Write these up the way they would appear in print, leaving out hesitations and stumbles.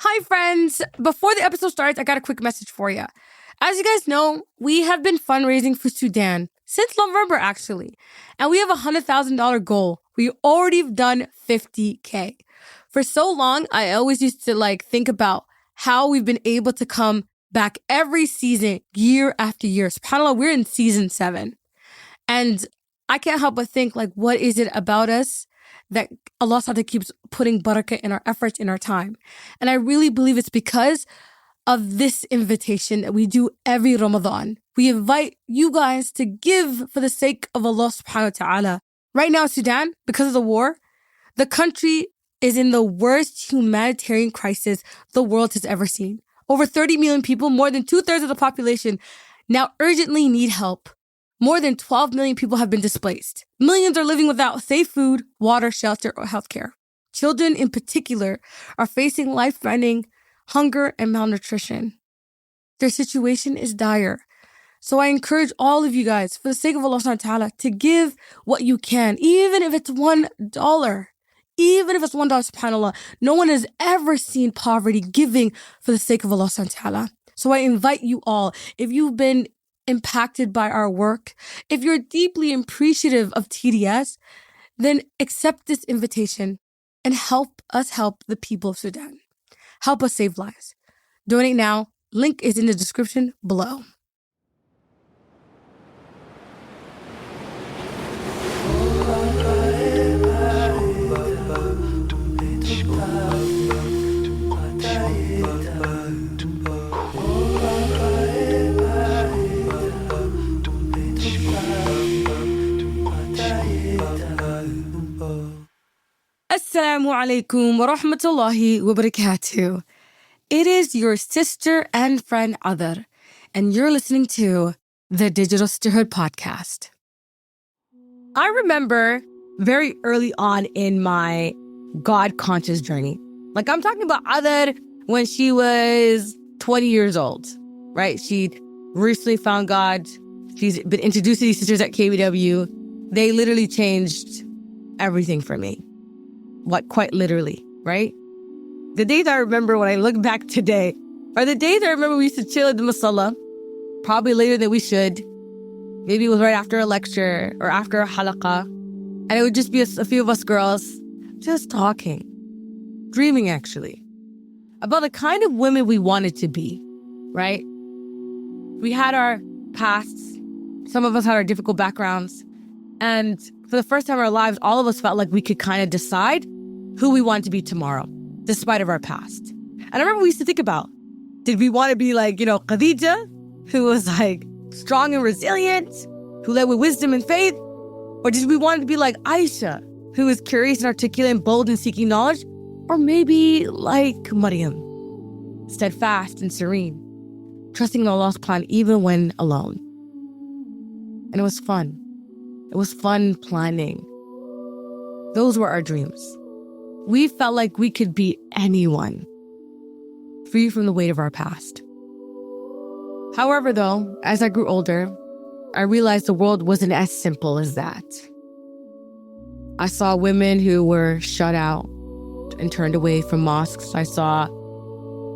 Hi, friends. Before the episode starts, I got a quick message for you. As you guys know, we have been fundraising for Sudan since November, actually. And we have a $100,000 goal. We already done $50K. For so long, I always used to think about how we've been able to come back every season, year after year. SubhanAllah, we're in season 7. And I can't help but think, what is it about us that Allah SWT keeps putting barakah in our efforts, in our time? And I really believe it's because of this invitation that we do every Ramadan. We invite you guys to give for the sake of Allah subhanahu wa ta'ala. Right now, Sudan, because of the war, the country is in the worst humanitarian crisis the world has ever seen. Over 30 million people, more than 2/3 of the population, now urgently need help. More than 12 million people have been displaced. Millions are living without safe food, water, shelter, or healthcare. Children in particular are facing life-threatening hunger and malnutrition. Their situation is dire. So I encourage all of you guys, for the sake of Allah subhanahu wa ta'ala, to give what you can, even if it's $1. Even if it's $1, subhanAllah. No one has ever seen poverty giving for the sake of Allah subhanahu wa ta'ala. So I invite you all, if you've been impacted by our work, if you're deeply appreciative of TDS, then accept this invitation and help us help the people of Sudan. Help us save lives. Donate now. Link is in the description below. Assalamu alaikum wa rahmatullahi wa barakatuh. It is your sister and friend Cadar, and you're listening to the Digital Sisterhood podcast. I remember very early on in my God-conscious journey. I'm talking about Cadar when she was 20 years old, right? She recently found God. She's been introduced to these sisters at KBW. They literally changed everything for me. Quite literally, right? The days I remember when I look back today are the days I remember we used to chill at the masala, probably later than we should. Maybe it was right after a lecture or after a halaqah. And it would just be a few of us girls just talking, dreaming actually, about the kind of women we wanted to be, right? We had our pasts. Some of us had our difficult backgrounds. And for the first time in our lives, all of us felt like we could kind of decide who we wanted to be tomorrow, despite of our past. And I remember we used to think about, did we want to be Khadija, who was strong and resilient, who led with wisdom and faith? Or did we want to be like Aisha, who was curious and articulate and bold and seeking knowledge? Or maybe like Maryam, steadfast and serene, trusting in Allah's plan even when alone. And it was fun. It was fun planning. Those were our dreams. We felt like we could be anyone, free from the weight of our past. However, though, as I grew older, I realized the world wasn't as simple as that. I saw women who were shut out and turned away from mosques. I saw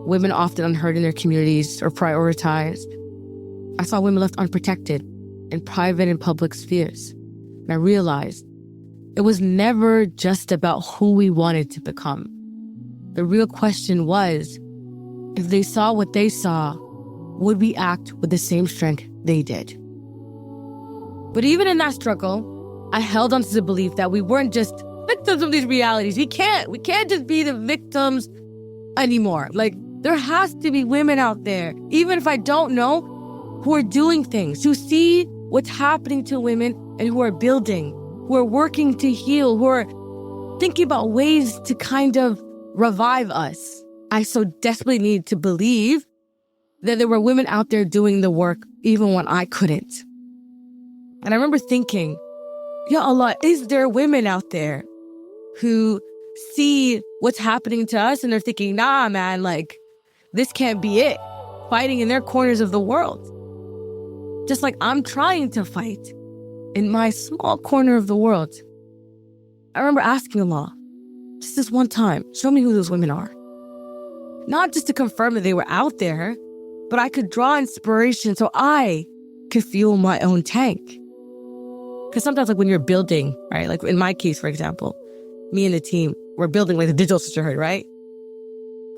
women often unheard in their communities or prioritized. I saw women left unprotected in private and public spheres. And I realized it was never just about who we wanted to become. The real question was, if they saw what they saw, would we act with the same strength they did? But even in that struggle, I held on to the belief that we weren't just victims of these realities. We can't just be the victims anymore. There has to be women out there, even if I don't know, who are doing things, who see what's happening to women and who are building, who are working to heal, who are thinking about ways to kind of revive us. I so desperately need to believe that there were women out there doing the work even when I couldn't. And I remember thinking, Ya Allah, is there women out there who see what's happening to us and they're thinking, nah, man, this can't be it, fighting in their corners of the world. Just like I'm trying to fight in my small corner of the world. I remember asking Allah, just this one time, show me who those women are. not just to confirm that they were out there, but I could draw inspiration so I could fuel my own tank. Because sometimes, like when you're building, right? Like in my case, for example, me and the team, we're building like the digital sisterhood, right?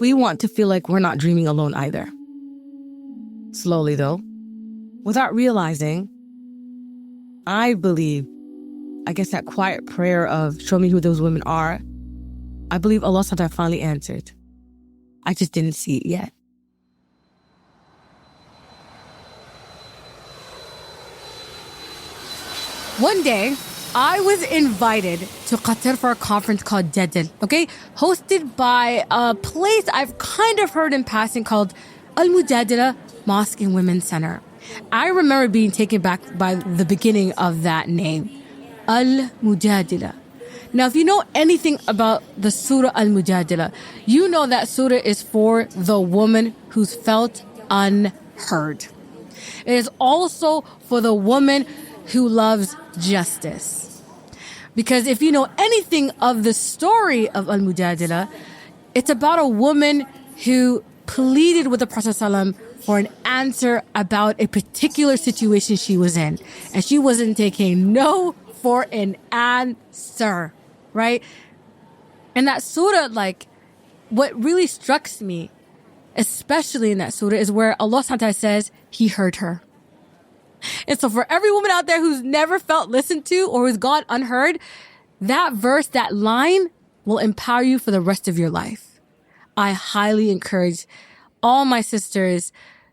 We want to feel like we're not dreaming alone either. Slowly though, without realizing, I believe, I guess that quiet prayer of show me who those women are, I believe Allah subhanahu wa ta'ala finally answered. I just didn't see it yet. One day, I was invited to Qatar for a conference called Jadal, okay? Hosted by a place I've kind of heard in passing called Al-Mujadala Mosque and Women's Center. I remember being taken back by the beginning of that name, Al-Mujadala. Now, if you know anything about the Surah Al-Mujadala, you know that surah is for the woman who's felt unheard. It is also for the woman who loves justice. Because if you know anything of the story of Al-Mujadala, it's about a woman who pleaded with the Prophet ﷺ for an answer about a particular situation she was in. And she wasn't taking no for an answer, right? And that surah, like, what really struck me, especially in that surah, is where Allah subhanahu wa ta'ala says He heard her. And so for every woman out there who's never felt listened to or who's gone unheard, that verse, that line will empower you for the rest of your life. I highly encourage all my sisters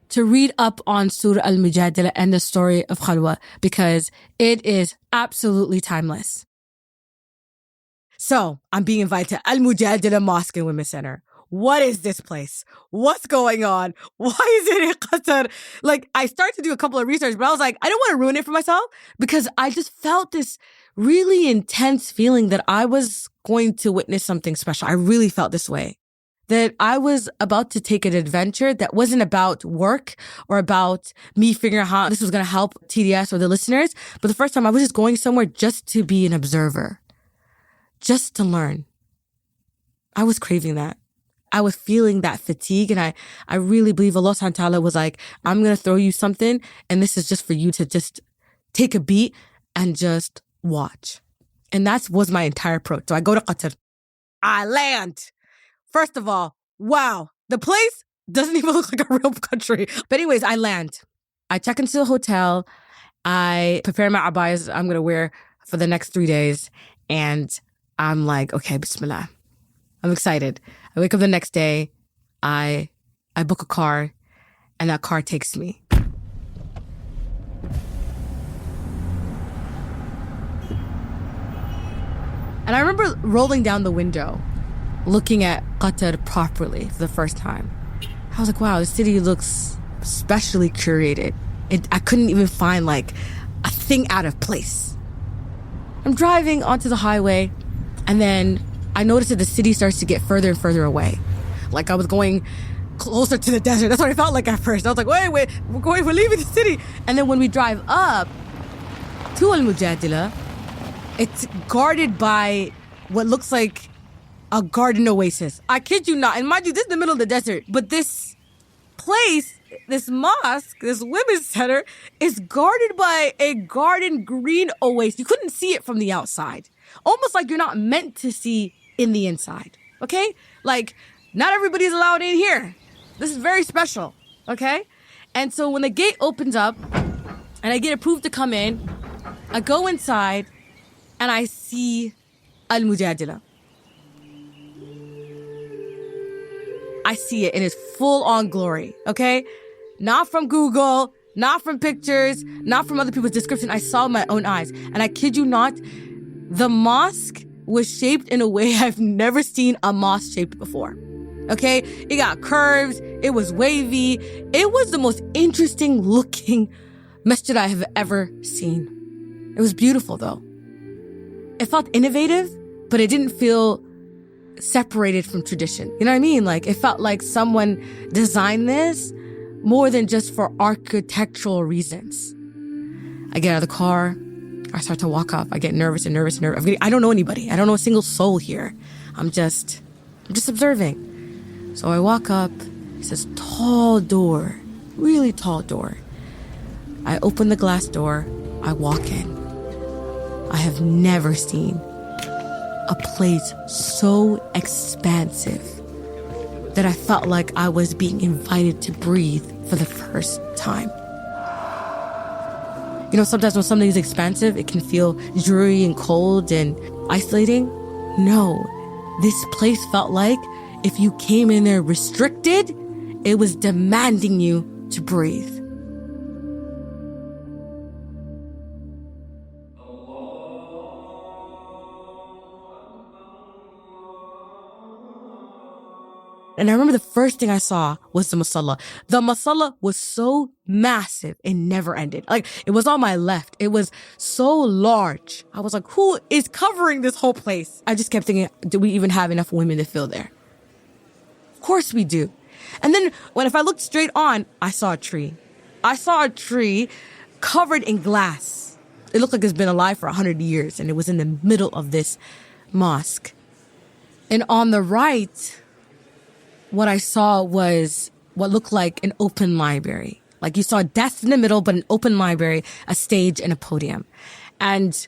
to read up on Surah Al-Mujadala and the story of Khalwa because it is absolutely timeless. So I'm being invited to Al-Mujadala Mosque and Women's Center. What is this place? What's going on? Why is it in Qatar? Like, I started to do a couple of research, but I was like, I don't want to ruin it for myself because I just felt this really intense feeling that I was going to witness something special. I really felt this way, that I was about to take an adventure that wasn't about work or about me figuring out how this was going to help TDS or the listeners. But the first time I was just going somewhere just to be an observer, just to learn. I was craving that. I was feeling that fatigue, and I really believe Allah subhanahu wa ta'ala was like, I'm going to throw you something, and this is just for you to just take a beat and just watch. And that was my entire approach. So I go to Qatar. I land. First of all, wow, the place doesn't even look like a real country. But anyways, I land. I check into the hotel. I prepare my abayas I'm going to wear for the next 3 days. And I'm like, okay, bismillah. I'm excited. I wake up the next day, I book a car, and that car takes me. And I remember rolling down the window, looking at Qatar properly for the first time. I was like, wow, the city looks specially curated. I couldn't even find like a thing out of place. I'm driving onto the highway, and then I noticed that the city starts to get further and further away. Like I was going closer to the desert. That's what it felt like at first. I was like, wait, we're leaving the city. And then when we drive up to Al-Mujadala, it's guarded by what looks like a garden oasis. I kid you not. And mind you, this is the middle of the desert. But this place, this mosque, this women's center, is guarded by a garden green oasis. You couldn't see it from the outside. Almost like you're not meant to see in the inside, okay? Like, not everybody's allowed in here. This is very special, okay? And so when the gate opens up and I get approved to come in, I go inside and I see Al-Mujadala. I see it in its full-on glory, okay? Not from Google, not from pictures, not from other people's description. I saw with my own eyes. And I kid you not, the mosque was shaped in a way I've never seen a mosque shaped before. Okay? It got curves. It was wavy. It was the most interesting looking masjid I have ever seen. It was beautiful though. It felt innovative, but it didn't feel separated from tradition. You know what I mean? Like it felt like someone designed this more than just for architectural reasons. I get out of the car. I start to walk up. I get nervous. I don't know anybody. I don't know a single soul here. I'm just observing. So I walk up. It's this tall door, really tall door. I open the glass door. I walk in. I have never seen a place so expansive that I felt like I was being invited to breathe for the first time. You know, sometimes when something is expansive, it can feel dreary and cold and isolating. No, this place felt like if you came in there restricted, it was demanding you to breathe. And I remember the first thing I saw was the musalla. The musalla was so massive, it never ended. Like, it was on my left. It was so large. I was like, who is covering this whole place? I just kept thinking, do we even have enough women to fill there? Of course we do. And then if I looked straight on, I saw a tree. I saw a tree covered in glass. It looked like it's been alive for 100 years, and it was in the middle of this mosque. And on the right, what I saw was what looked like an open library. Like, you saw a desk in the middle, but an open library, a stage, and a podium. And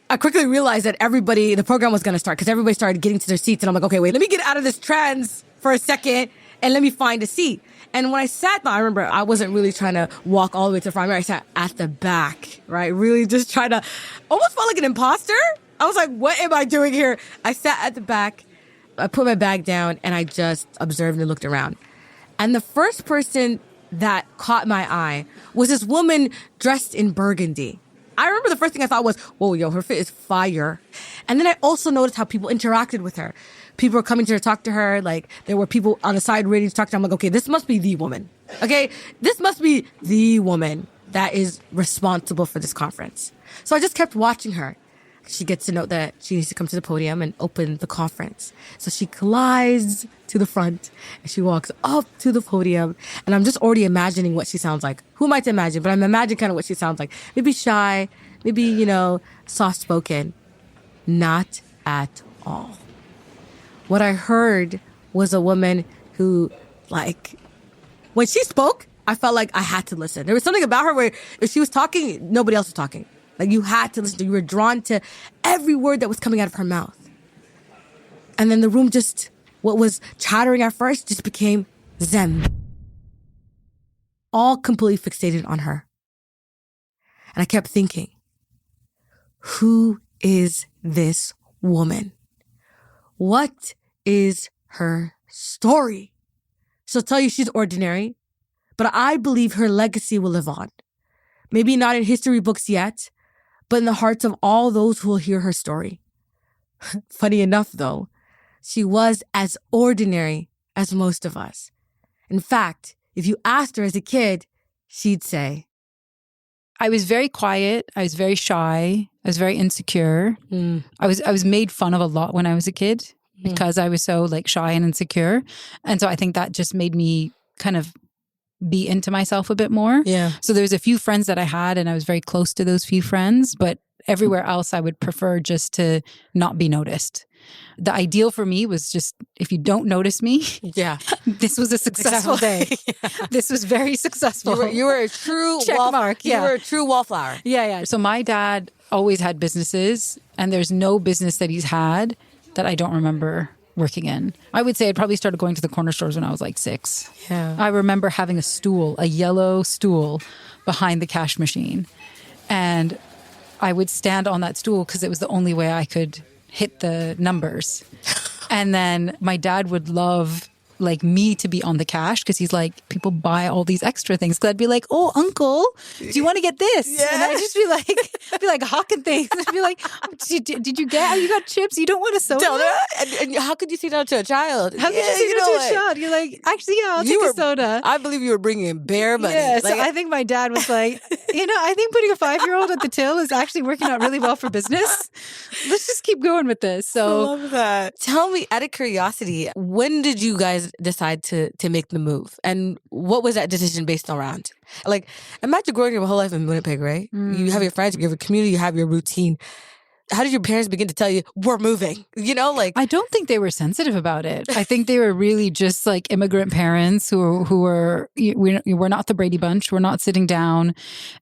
I quickly realized that the program was going to start because everybody started getting to their seats. And I'm like, okay, wait, let me get out of this trance for a second and let me find a seat. And when I sat down, I remember I wasn't really trying to walk all the way to the front. I sat at the back, right? Really just trying to, almost felt like an imposter. I was like, what am I doing here? I sat at the back. I put my bag down and I just observed and looked around. And the first person that caught my eye was this woman dressed in burgundy. I remember the first thing I thought was, whoa, yo, her fit is fire. And then I also noticed how people interacted with her. People were coming to her, talk to her. Like, there were people on the side ready to talk to her. I'm like, okay, this must be the woman. Okay, this must be the woman that is responsible for this conference. So I just kept watching her. She gets to know that she needs to come to the podium and open the conference. So she glides to the front and she walks up to the podium. And I'm just already imagining what she sounds like. Who am I to imagine? But I'm imagining kind of what she sounds like. Maybe shy, maybe, soft-spoken. Not at all. What I heard was a woman who, when she spoke, I felt like I had to listen. There was something about her where if she was talking, nobody else was talking. Like, you had to listen to, you were drawn to every word that was coming out of her mouth. And then the room what was chattering at first just became zen. All completely fixated on her. And I kept thinking, who is this woman? What is her story? She'll tell you she's ordinary, but I believe her legacy will live on. Maybe not in history books yet, but in the hearts of all those who will hear her story. Funny enough, though, she was as ordinary as most of us. In fact, if you asked her as a kid, she'd say, I was very quiet. I was very shy. I was very insecure. I was made fun of a lot when I was a kid because I was so shy and insecure. And so I think that just made me kind of be into myself a bit more. Yeah. So there's a few friends that I had and I was very close to those few friends, but everywhere else I would prefer just to not be noticed. The ideal for me was just, if you don't notice me, this was a successful day. This was very successful. You were a true check mark. You were a true wallflower. Yeah. So my dad always had businesses, and there's no business that he's had that I don't remember working in. I would say I'd probably started going to the corner stores when I was 6. Yeah. I remember having a yellow stool behind the cash machine. And I would stand on that stool because it was the only way I could hit the numbers. And then my dad would love me to be on the cash because he's like, people buy all these extra things. Because I'd be like, oh, uncle, do you want to get this? Yeah. And I'd just be like hawking things. I'd be like, did you got chips? You don't want a soda? And how could you say that to a child? How could you say that to a child? You're like, actually, yeah, I'll take a soda. I believe you were bringing bare money. Yeah, so I think my dad was like, I think putting a 5-year-old at the till is actually working out really well for business. Let's just keep going with this. So I love that. Tell me, out of curiosity, when did you guys decide to make the move? And what was that decision based around? Imagine growing your whole life in Winnipeg, right? You have your friends, you have your community, you have your routine. how did your parents begin to tell you we're moving? You know, like I don't think they were sensitive about it. I think they were really just like immigrant parents who were we're not the Brady Bunch. We're not sitting down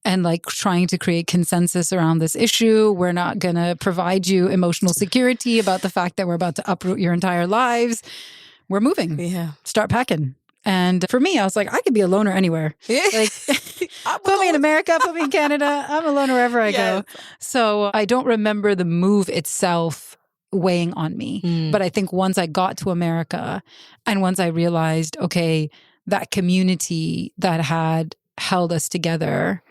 and like trying to create consensus around this issue. We're not going to provide you emotional security about the fact that we're about to uproot your entire lives. We're moving. Yeah. Start packing. And for me, I was like, I could be a loner anywhere. Yeah. Like, put me in America, put me in Canada. I'm a loner wherever I go. So I don't remember the move itself weighing on me. But I think once I got to America and once I realized, okay, that community that had held us together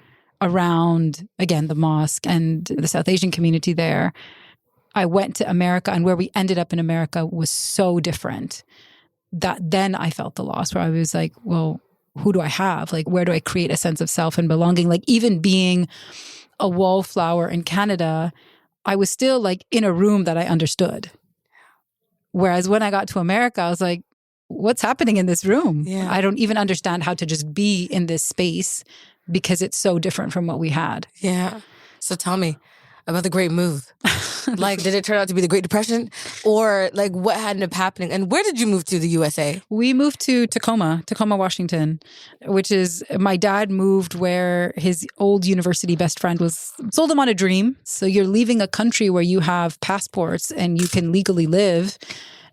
around, again, the mosque and the South Asian community there, I went to America, and where we ended up in America was so different that then I felt the loss, where I was like, well, who do I have? Like, where do I create a sense of self and belonging? Like, even being a wallflower in Canada, I was still like in a room that I understood. Whereas when I got to America, I was like, what's happening in this room? Yeah. I don't even understand how to just be in this space because it's so different from what we had. Yeah. So tell me about the Great Move. Like, did it turn out to be the Great Depression? Or like what ended up happening? And where did you move to the USA? We moved to Tacoma, Washington, which is, my dad moved where his old university best friend was, sold him on a dream. So you're leaving a country where you have passports and you can legally live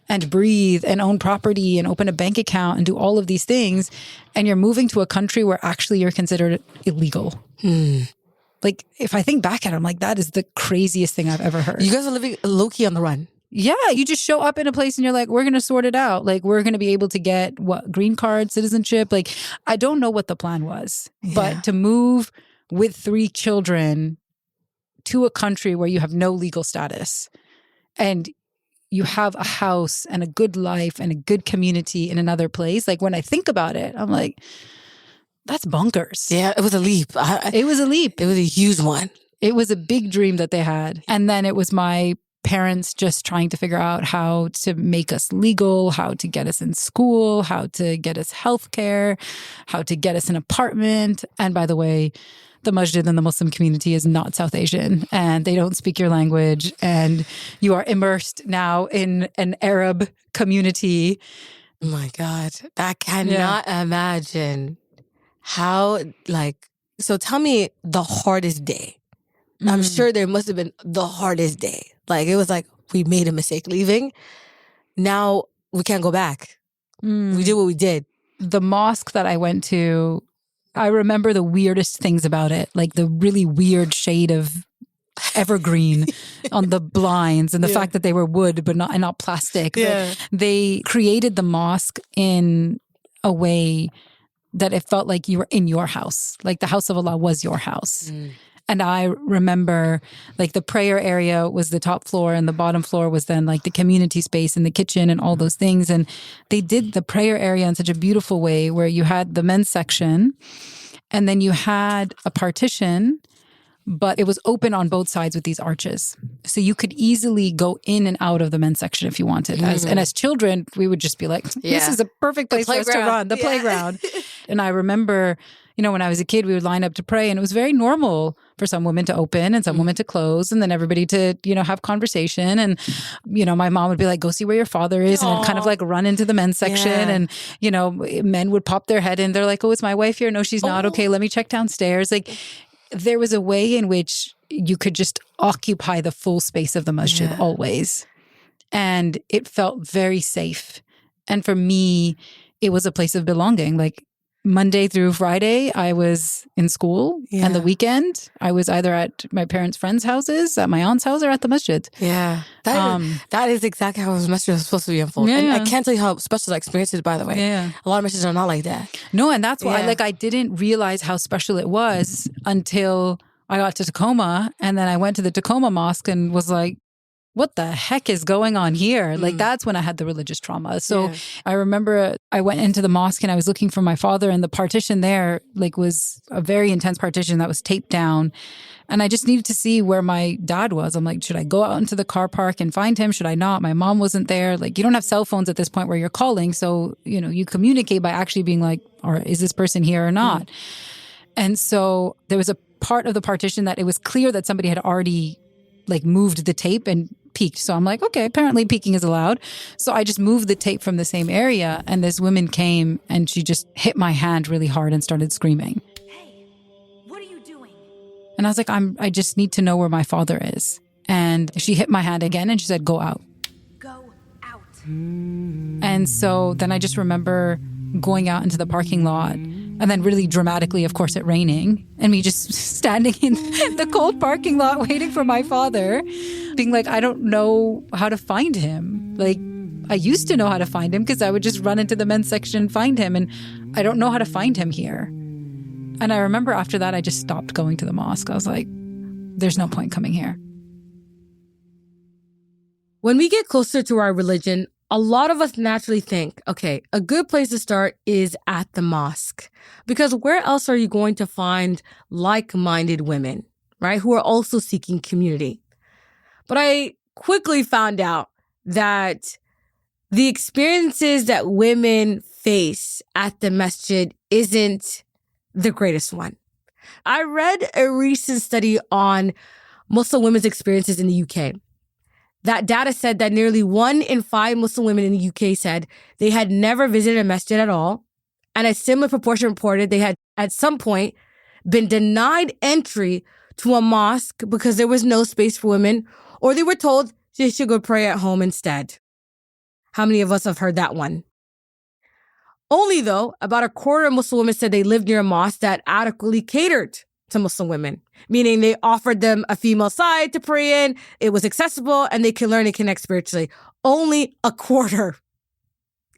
and breathe and own property and open a bank account and do all of these things. And you're moving to a country where actually you're considered illegal. Like, if I think back at it, I'm like, that is the craziest thing I've ever heard. You guys are living low-key on the run. Yeah, you just show up in a place and you're like, we're going to sort it out. Like, we're going to be able to get green card, citizenship. Like, I don't know what the plan was, but to move with 3 children to a country where you have no legal status and you have a house and a good life and a good community in another place. Like, when I think about it, I'm like, that's bonkers. Yeah, it was a leap. It was a leap. It was a huge one. It was a big dream that they had. And then it was my parents just trying to figure out how to make us legal, how to get us in school, how to get us healthcare, how to get us an apartment. And by the way, the masjid in the Muslim community is not South Asian and they don't speak your language. And you are immersed now in an Arab community. Oh my God. I cannot imagine how, like, so tell me the hardest day. I'm sure there must have been the hardest day. Like, it was like, we made a mistake leaving. Now we can't go back. We did what we did. The mosque that I went to, I remember the weirdest things about it, like the really weird shade of evergreen on the blinds and the fact that they were wood but not plastic. Yeah. But they created the mosque in a way that it felt like you were in your house, like the house of Allah was your house. And I remember like the prayer area was the top floor and the bottom floor was then like the community space and the kitchen and all those things. And they did the prayer area in such a beautiful way where you had the men's section and then you had a partition, but it was open on both sides with these arches. So you could easily go in and out of the men's section if you wanted. And as children, we would just be like, this is a perfect place for us to run, the playground. And I remember, you know, when I was a kid, we would line up to pray and it was very normal for some women to open and some women to close and then everybody to, you know, have conversation. And, you know, my mom would be like, go see where your father is and then kind of like run into the men's section. And, you know, men would pop their head in. They're like, oh, is my wife here? No, she's not. Okay, let me check downstairs. Like, there was a way in which you could just occupy the full space of the masjid always. And it felt very safe. And for me, it was a place of belonging. Like Monday through Friday, I was in school. And the weekend, I was either at my parents' friends' houses, at my aunt's house, or at the masjid. Yeah. That is exactly how a masjid is supposed to be unfolded. And I can't tell you how special that experience is, by the way. A lot of masjids are not like that. No, and that's why I didn't realize how special it was until I got to Tacoma. And then I went to the Tacoma mosque and was like, what the heck is going on here? Like, that's when I had the religious trauma. So I remember I went into the mosque and I was looking for my father and the partition there was a very intense partition that was taped down. And I just needed to see where my dad was. I'm like, should I go out into the car park and find him? Should I not? My mom wasn't there. Like, you don't have cell phones at this point where you're calling. So, you know, you communicate by actually being like, or is this person here or not? And so there was a part of the partition that it was clear that somebody had already like moved the tape and peeked. So I'm like, okay, apparently peeking is allowed. So I just moved the tape from the same area. And this woman came and she just hit my hand really hard and started screaming. Hey, what are you doing? And I was like, I just need to know where my father is. And she hit my hand again and she said, go out. Go out. And so then I just remember going out into the parking lot and then really dramatically, of course, it raining and me just standing in the cold parking lot waiting for my father, being like, I don't know how to find him. Like, I used to know how to find him because I would just run into the men's section and find him. And I don't know how to find him here. And I remember after that, I just stopped going to the mosque. I was like, there's no point coming here. When we get closer to our religion, a lot of us naturally think, okay, a good place to start is at the mosque. Because where else are you going to find like-minded women, right, who are also seeking community? But I quickly found out that the experiences that women face at the masjid isn't the greatest one. I read a recent study on Muslim women's experiences in the UK. That data said that nearly 1 in 5 Muslim women in the UK said they had never visited a masjid at all. And a similar proportion reported they had at some point been denied entry to a mosque because there was no space for women, or they were told they should go pray at home instead. How many of us have heard that one? Only, though, about a quarter of Muslim women said they lived near a mosque that adequately catered to Muslim women, meaning they offered them a female side to pray in, it was accessible, and they can learn and connect spiritually. Only a quarter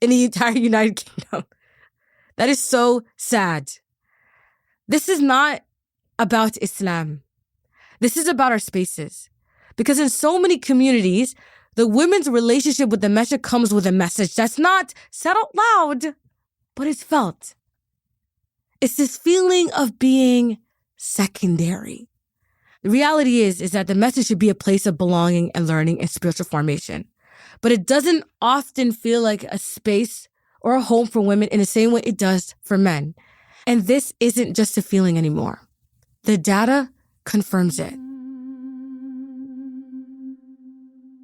in the entire United Kingdom. That is so sad. This is not about Islam. This is about our spaces. Because in so many communities, the women's relationship with the masjid comes with a message that's not said out loud, but it's felt. It's this feeling of being secondary. The reality is that the message should be a place of belonging and learning and spiritual formation. But it doesn't often feel like a space or a home for women in the same way it does for men. And this isn't just a feeling anymore. The data confirms it.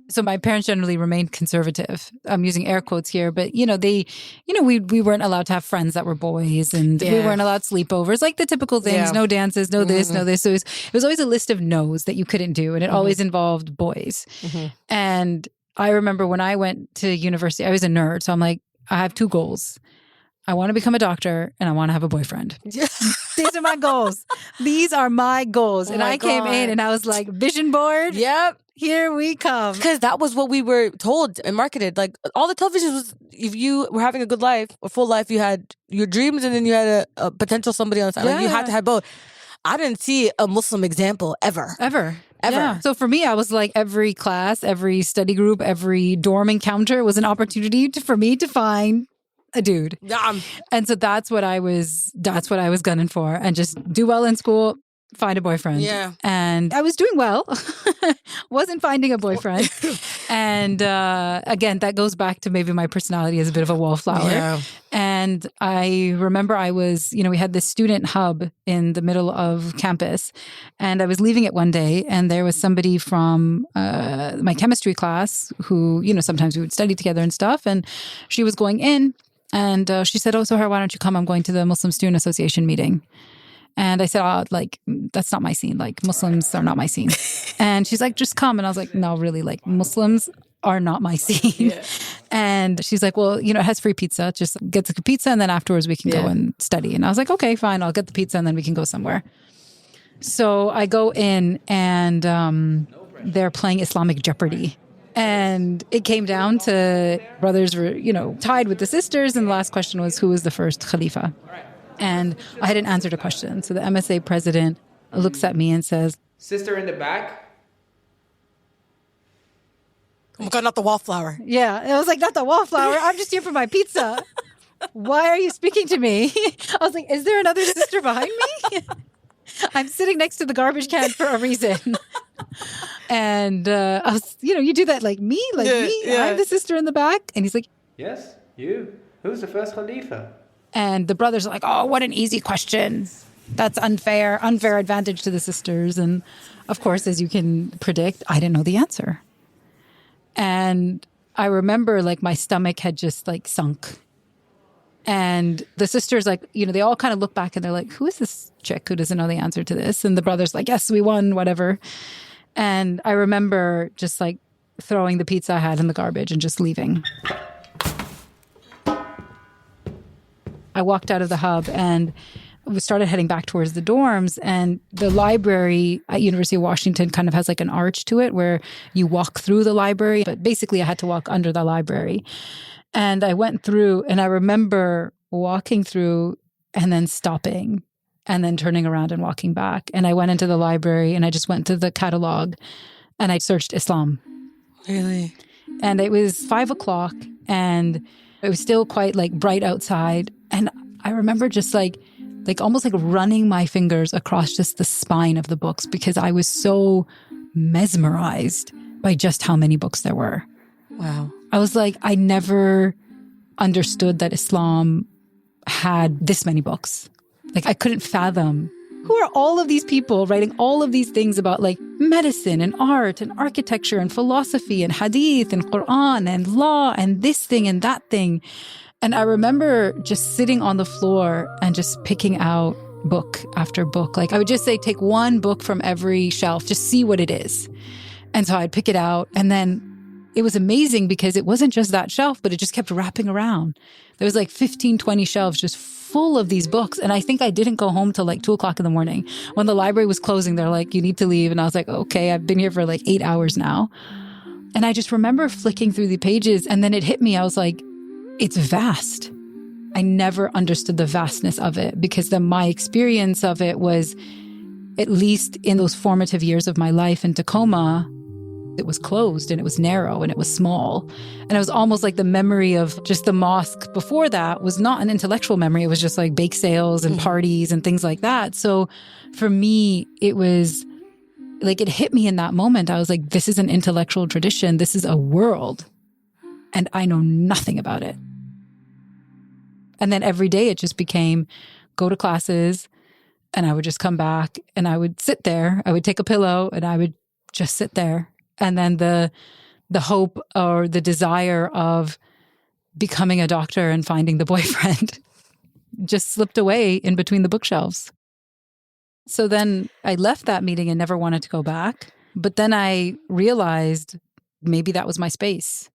So my parents generally remained conservative. I'm using air quotes here, but we weren't allowed to have friends that were boys, and we weren't allowed sleepovers, like the typical things, no dances, no this, no this. So it was always a list of no's that you couldn't do, and it always involved boys. And I remember when I went to university, I was a nerd. So I'm like, I have 2 goals. I want to become a doctor and I want to have a boyfriend. These are my goals. These are my goals. And I came in and I was like, vision board. Yep. Here we come. Because that was what we were told and marketed. Like, all the television was, if you were having a good life, a full life, you had your dreams and then you had a potential somebody on the side. Like, you had to have both. I didn't see a Muslim example ever. Ever. Yeah. So for me, I was like, every class, every study group, every dorm encounter was an opportunity for me to find a dude. And so that's what I was gunning for, and just do well in school, find a boyfriend. Yeah. And I was doing well. Wasn't finding a boyfriend. And again, that goes back to maybe my personality as a bit of a wallflower. Yeah. And I remember I was, we had this student hub in the middle of campus, and I was leaving it one day, and there was somebody from my chemistry class who, sometimes we would study together and stuff. And she was going in, and she said, "Oh, Sohaira, why don't you come? I'm going to the Muslim Student Association meeting." And I said, that's not my scene. Like, Muslims are not my scene. And she's like, just come. And I was like, no, really, like, Muslims are not my scene. Yeah. And she's like, well, it has free pizza. Just get the pizza, and then afterwards we can go and study. And I was like, okay, fine. I'll get the pizza, and then we can go somewhere. So I go in, and they're playing Islamic Jeopardy. And it came down to brothers were, tied with the sisters. And the last question was, who was the first Khalifa? And I hadn't answered a question. So the MSA president looks at me and says, "Sister in the back." Oh my God, not the wallflower. Yeah. And I was like, not the wallflower. I'm just here for my pizza. Why are you speaking to me? I was like, is there another sister behind me? I'm sitting next to the garbage can for a reason. And I was, you do that like me. I'm the sister in the back. And he's like, "Yes, you. Who's the first Khalifa?" And the brothers are like, oh, what an easy question. That's unfair advantage to the sisters. And of course, as you can predict, I didn't know the answer. And I remember like my stomach had just like sunk. And the sisters, like, you know, they all kind of look back and they're like, who is this chick who doesn't know the answer to this? And the brother's like, yes, we won, whatever. And I remember just like throwing the pizza I had in the garbage and just leaving. I walked out of the hub and we started heading back towards the dorms, and the library at University of Washington kind of has like an arch to it where you walk through the library, but basically I had to walk under the library. And I went through, and I remember walking through and then stopping and then turning around and walking back. And I went into the library and I just went to the catalog and I searched Islam. Really? And it was 5:00 and it was still quite like bright outside. And I remember just like almost like running my fingers across just the spine of the books because I was so mesmerized by just how many books there were. Wow. I was like, I never understood that Islam had this many books. Like I couldn't fathom who are all of these people writing all of these things about like medicine and art and architecture and philosophy and hadith and Quran and law and this thing and that thing. And I remember just sitting on the floor and just picking out book after book. Like I would just say, take one book from every shelf, just see what it is. And so I'd pick it out. And then it was amazing because it wasn't just that shelf, but it just kept wrapping around. There was like 15, 20 shelves just full of these books. And I think I didn't go home till like 2:00 in the morning. When the library was closing, they're like, you need to leave. And I was like, okay, I've been here for like 8 hours now. And I just remember flicking through the pages and then it hit me. I was like, it's vast. I never understood the vastness of it because then my experience of it was, at least in those formative years of my life in Tacoma, it was closed and it was narrow and it was small. And it was almost like the memory of just the mosque before that was not an intellectual memory. It was just like bake sales and parties and things like that. So for me, it was like, it hit me in that moment. I was like, this is an intellectual tradition. This is a world. And I know nothing about it. And then every day it just became go to classes and I would just come back and I would sit there. I would take a pillow and I would just sit there. And then the hope or the desire of becoming a doctor and finding the boyfriend just slipped away in between the bookshelves. So then I left that meeting and never wanted to go back. But then I realized maybe that was my space.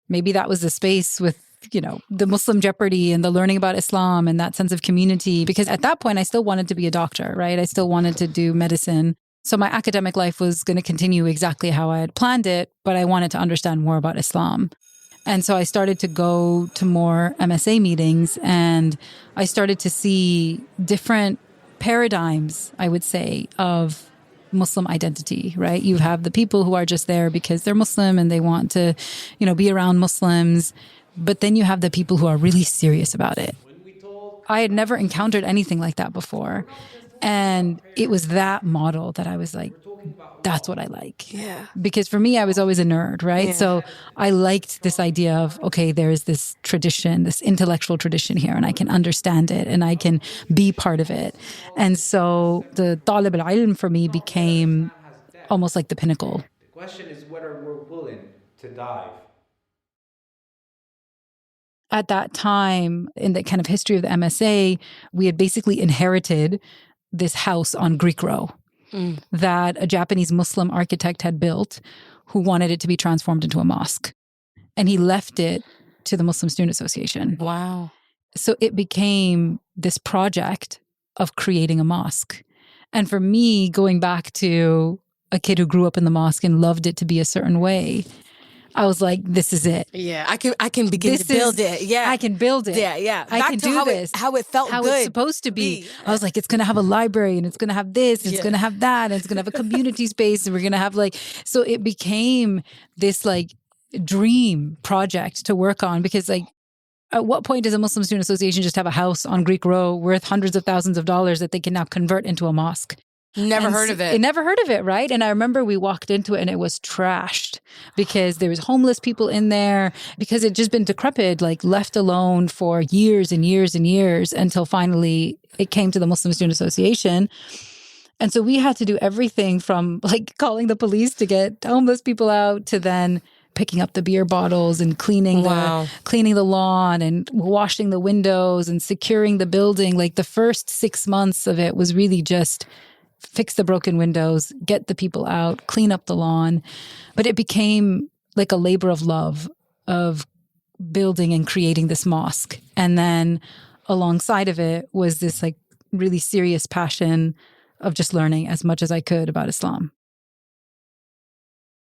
Maybe that was the space with, you know, the Muslim jeopardy and the learning about Islam and that sense of community. Because at that point, I still wanted to be a doctor, right? I still wanted to do medicine. So my academic life was going to continue exactly how I had planned it, but I wanted to understand more about Islam. And so I started to go to more MSA meetings and I started to see different paradigms, I would say, of Muslim identity, right? You have the people who are just there because they're Muslim and they want to, you know, be around Muslims. But then you have the people who are really serious about it. I had never encountered anything like that before. And it was that model that I was like, that's what I like. Yeah. Because for me, I was always a nerd, right? Yeah. So I liked this idea of, okay, there is this tradition, this intellectual tradition here, and I can understand it and I can be part of it. And so the talib al-ilm for me became almost like the pinnacle. The question is whether we're willing to dive. At that time, in the kind of history of the MSA, we had basically inherited this house on Greek Row that a Japanese Muslim architect had built who wanted it to be transformed into a mosque. And he left it to the Muslim Student Association. Wow. So it became this project of creating a mosque. And for me, going back to a kid who grew up in the mosque and loved it to be a certain way, I was like, this is it. Yeah, I can begin to build it. Yeah. I can build it. Yeah. I Back can to do how this. how it felt how good. It's supposed to be. I was like, it's going to have a library and it's going to have this and it's going to have that and it's going to have a community space and we're going to have like, so it became this like dream project to work on because like, at what point does a Muslim Student Association just have a house on Greek Row worth hundreds of thousands of dollars that they can now convert into a mosque? Never heard of it. Never heard of it, right? And I remember we walked into it and it was trashed because there was homeless people in there because it just been decrepit, like left alone for years and years and years until finally it came to the Muslim Student Association. And so we had to do everything from like calling the police to get homeless people out to then picking up the beer bottles and cleaning the lawn and washing the windows and securing the building. Like the first 6 months of it was really just fix the broken windows, get the people out, clean up the lawn. But it became like a labor of love of building and creating this mosque. And then alongside of it was this like really serious passion of just learning as much as I could about Islam.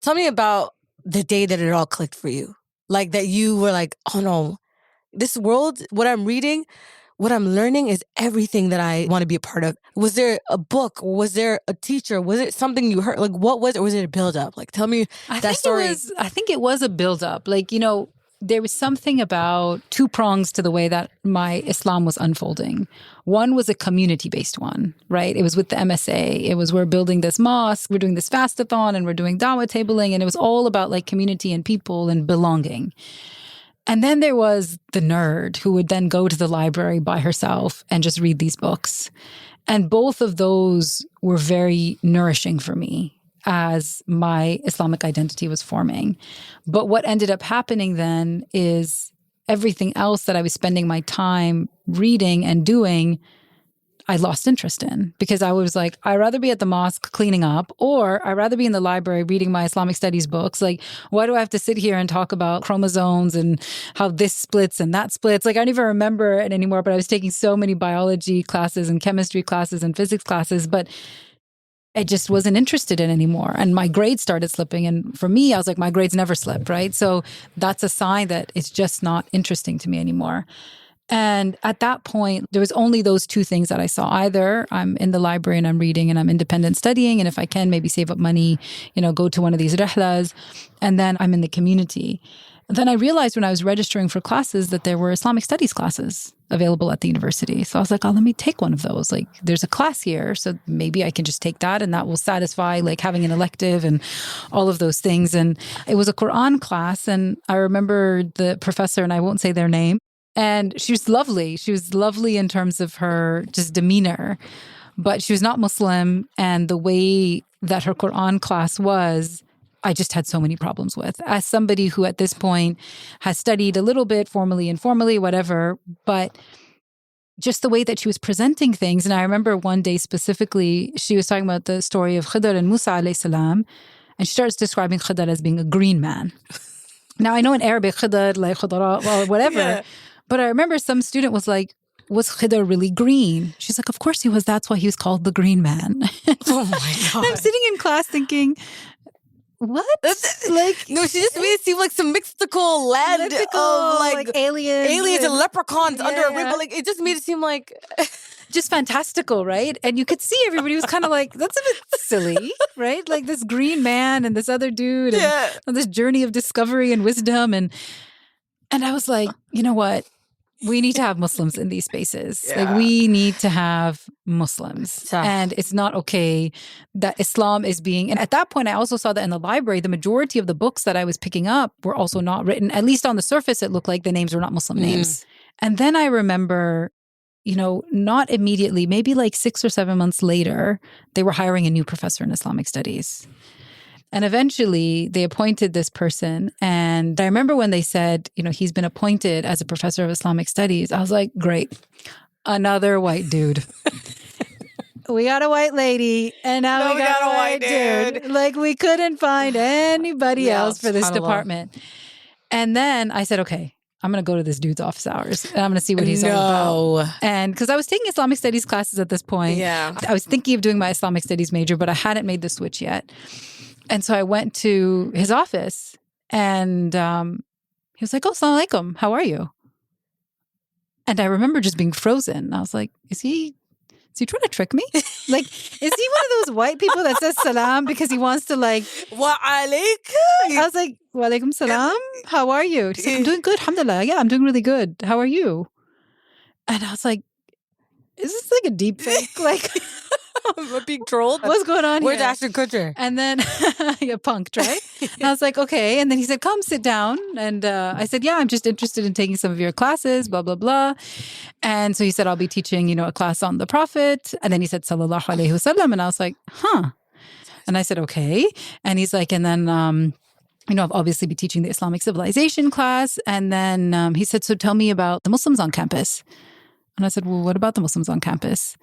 Tell me about the day that it all clicked for you. Like that you were like, oh no, this world, what I'm reading, what I'm learning is everything that I want to be a part of. Was there a book? Was there a teacher? Was it something you heard? Like what was it? Or was it a build-up? Like tell me that story. I think it was a build-up. Like, there was something about two prongs to the way that my Islam was unfolding. One was a community-based one, right? It was with the MSA. It was, we're building this mosque, we're doing this fastathon, and we're doing dawah tabling, and it was all about like community and people and belonging. And then there was the nerd who would then go to the library by herself and just read these books. And both of those were very nourishing for me as my Islamic identity was forming. But what ended up happening then is everything else that I was spending my time reading and doing, I lost interest in because I was like, I'd rather be at the mosque cleaning up, or I'd rather be in the library reading my Islamic studies books. Like, why do I have to sit here and talk about chromosomes and how this splits and that splits? Like, I don't even remember it anymore, but I was taking so many biology classes and chemistry classes and physics classes, but I just wasn't interested in anymore. And my grades started slipping. And for me, I was like, my grades never slip, right? So that's a sign that it's just not interesting to me anymore. And at that point, there was only those two things that I saw. Either I'm in the library and I'm reading and I'm independent studying. And if I can, maybe save up money, go to one of these rihlas. And then I'm in the community. Then I realized when I was registering for classes that there were Islamic studies classes available at the university. So I was like, oh, let me take one of those. Like, there's a class here, so maybe I can just take that and that will satisfy like having an elective and all of those things. And it was a Quran class. And I remember the professor, and I won't say their name, and she was lovely. She was lovely in terms of her just demeanor, but she was not Muslim. And the way that her Quran class was, I just had so many problems with. As somebody who at this point has studied a little bit, formally, informally, whatever, but just the way that she was presenting things. And I remember one day specifically, she was talking about the story of Cadar and Musa alayhi salam, and she starts describing Cadar as being a green man. Now, I know in Arabic, Cadar, like Khudara, well, whatever, but I remember some student was like, was Cadar really green? She's like, of course he was. That's why he was called the green man. Oh my God. And I'm sitting in class thinking, what? Like, no, she just made it seem like some mystical land of like aliens and leprechauns under a rainbow. Like, it just made it seem like just fantastical, right? And you could see everybody was kind of like, that's a bit silly, right? Like this green man and this other dude and on this journey of discovery and wisdom. And I was like, you know what? We need to have Muslims in these spaces. Yeah. Like, we need to have Muslims. And it's not okay that Islam is being... And at that point, I also saw that in the library, the majority of the books that I was picking up were also not written. At least on the surface, it looked like the names were not Muslim names. And then I remember, not immediately, maybe like 6 or 7 months later, they were hiring a new professor in Islamic studies. And eventually they appointed this person. And I remember when they said, he's been appointed as a professor of Islamic studies, I was like, great, another white dude. We got a white lady and now we got a white dude. Like, we couldn't find anybody else for this department. And then I said, okay, I'm going to go to this dude's office hours and I'm going to see what he's all about. And because I was taking Islamic studies classes at this point. Yeah. I was thinking of doing my Islamic studies major, but I hadn't made the switch yet. And so I went to his office and he was like, oh, assalamu alaikum, how are you? And I remember just being frozen. I was like, is he trying to trick me? Like, is he one of those white people that says salam because he wants to like... Wa alaikum? I was like, wa alaikum salam, how are you? He's like, I'm doing good, alhamdulillah. Yeah, I'm doing really good. How are you? And I was like, is this like a deep fake? Like... I'm being trolled. What's going on Where's here? Ashton Kutcher? And then, you're punked, right? And I was like, okay. And then he said, come sit down. And I said, yeah, I'm just interested in taking some of your classes, blah, blah, blah. And so he said, I'll be teaching, a class on the Prophet. And then he said, sallallahu alaihi wasallam. And I was like, huh. And I said, okay. And he's like, and then, I'll obviously be teaching the Islamic civilization class. And then he said, so tell me about the Muslims on campus. And I said, well, what about the Muslims on campus?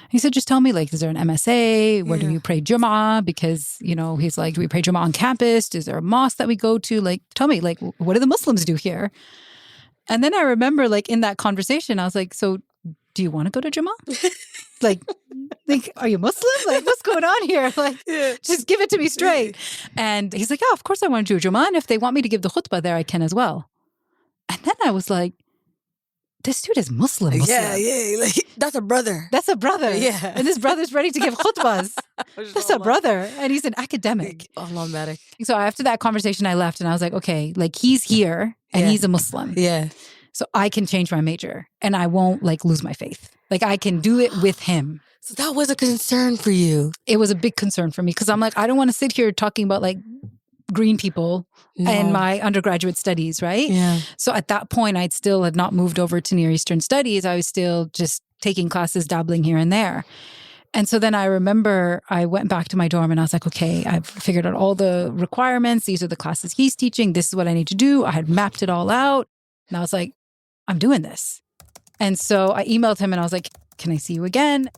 He said, just tell me, like, is there an MSA? Where do you pray Jummah? Because, he's like, do we pray Jummah on campus? Is there a mosque that we go to? Like, tell me, like, what do the Muslims do here? And then I remember, like, in that conversation, I was like, so do you want to go to Jummah? like, are you Muslim? Like, what's going on here? Like, just give it to me straight. And he's like, yeah, of course I want to do Jummah. And if they want me to give the khutbah there, I can as well. And then I was like, this dude is Muslim. Yeah. Like, that's a brother. That's a brother. Yeah. And this brother's ready to give khutbahs. That's a brother. And he's an academic. Allah medic. So after that conversation, I left and I was like, okay, like he's here and he's a Muslim. Yeah. So I can change my major and I won't like lose my faith. Like I can do it with him. So that was a concern for you. It was a big concern for me because I'm like, I don't want to sit here talking about like green people and my undergraduate studies, right? Yeah. So at that point, I still had not moved over to Near Eastern Studies. I was still just taking classes, dabbling here and there. And so then I remember I went back to my dorm and I was like, okay, I've figured out all the requirements. These are the classes he's teaching. This is what I need to do. I had mapped it all out. And I was like, I'm doing this. And so I emailed him and I was like, can I see you again?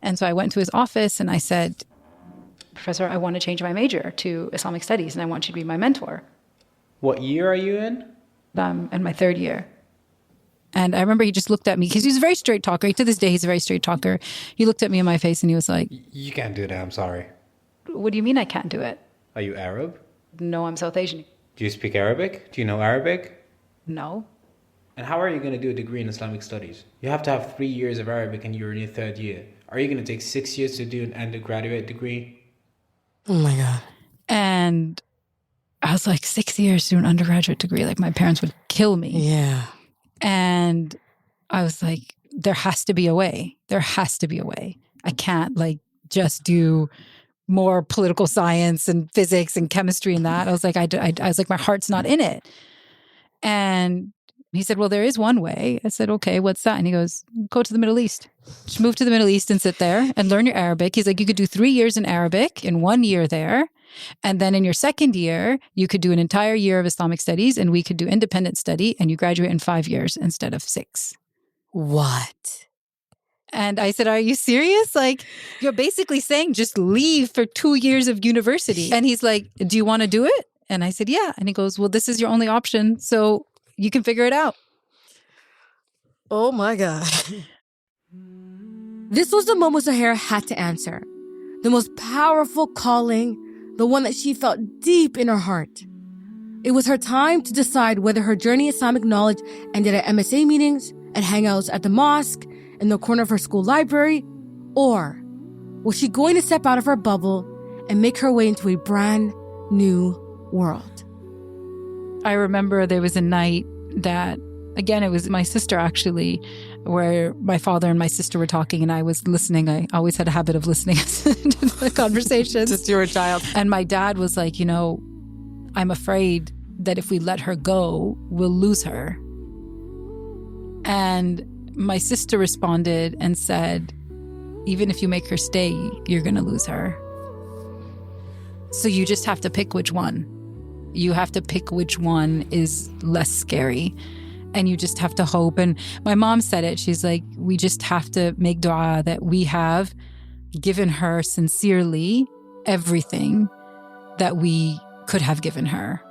And so I went to his office and I said, Professor, I want to change my major to Islamic studies and I want you to be my mentor. What year are you in? I'm in my third year. And I remember he just looked at me because he's a very straight talker. To this day, he's a very straight talker. He looked at me in my face and he was like, You can't do that, I'm sorry. what do you mean I can't do it? Are you Arab? No, I'm South Asian. Do you speak Arabic? Do you know Arabic? No. And how are you going to do a degree in Islamic studies? You have to have 3 years of Arabic and you're in your third year. Are you going to take 6 years to do an undergraduate degree? Oh my God. And I was like, 6 years to do an undergraduate degree. Like my parents would kill me. Yeah. And I was like, there has to be a way. There has to be a way. I can't like just do more political science and physics and chemistry and that. I was like, I was like, my heart's not in it. And he said, well, there is one way. I said, okay, what's that? And he goes, go to the Middle East. Just move to the Middle East and sit there and learn your Arabic. He's like, you could do 3 years in Arabic in 1 year there. And then in your second year, you could do an entire year of Islamic studies and we could do independent study and you graduate in 5 years instead of 6. What? And I said, are you serious? Like, you're basically saying just leave for 2 years of university. And he's like, do you want to do it? And I said, yeah. And he goes, well, this is your only option. So you can figure it out. Oh my God. This was the moment Sohaira had to answer. The most powerful calling, the one that she felt deep in her heart. It was her time to decide whether her journey in Islamic knowledge ended at MSA meetings, at hangouts at the mosque, in the corner of her school library, or was she going to step out of her bubble and make her way into a brand new world? I remember there was a night that, again, it was my sister actually, where my father and my sister were talking and I was listening. I always had a habit of listening to the conversations. Just you were a child. And my dad was like, I'm afraid that if we let her go, we'll lose her. And my sister responded and said, even if you make her stay, you're going to lose her. So you just have to pick which one. You have to pick which one is less scary. And you just have to hope. And my mom said it. She's like, we just have to make dua that we have given her sincerely everything that we could have given her.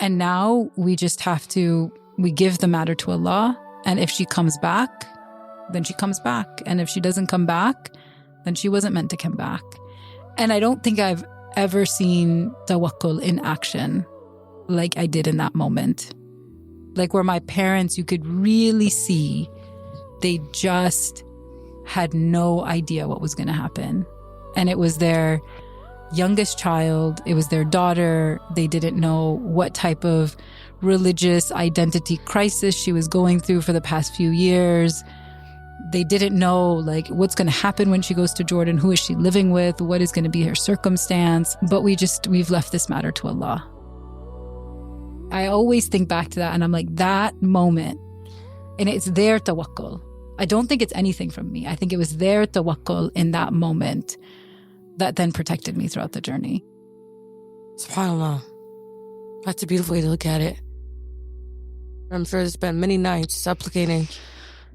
And now we just have to, we give the matter to Allah. And if she comes back, then she comes back. And if she doesn't come back, then she wasn't meant to come back. And I don't think I've ever seen tawakkul in action like I did in that moment. Like where my parents, you could really see they just had no idea what was going to happen. And it was their youngest child. It was their daughter. They didn't know what type of religious identity crisis she was going through for the past few years. They didn't know like what's going to happen when she goes to Jordan. Who is she living with? What is going to be her circumstance? But we've left this matter to Allah. I always think back to that and I'm like, that moment, and it's their tawakkul. I don't think it's anything from me. I think it was their tawakkul in that moment that then protected me throughout the journey. SubhanAllah. That's a beautiful way to look at it. I'm sure there's been many nights supplicating.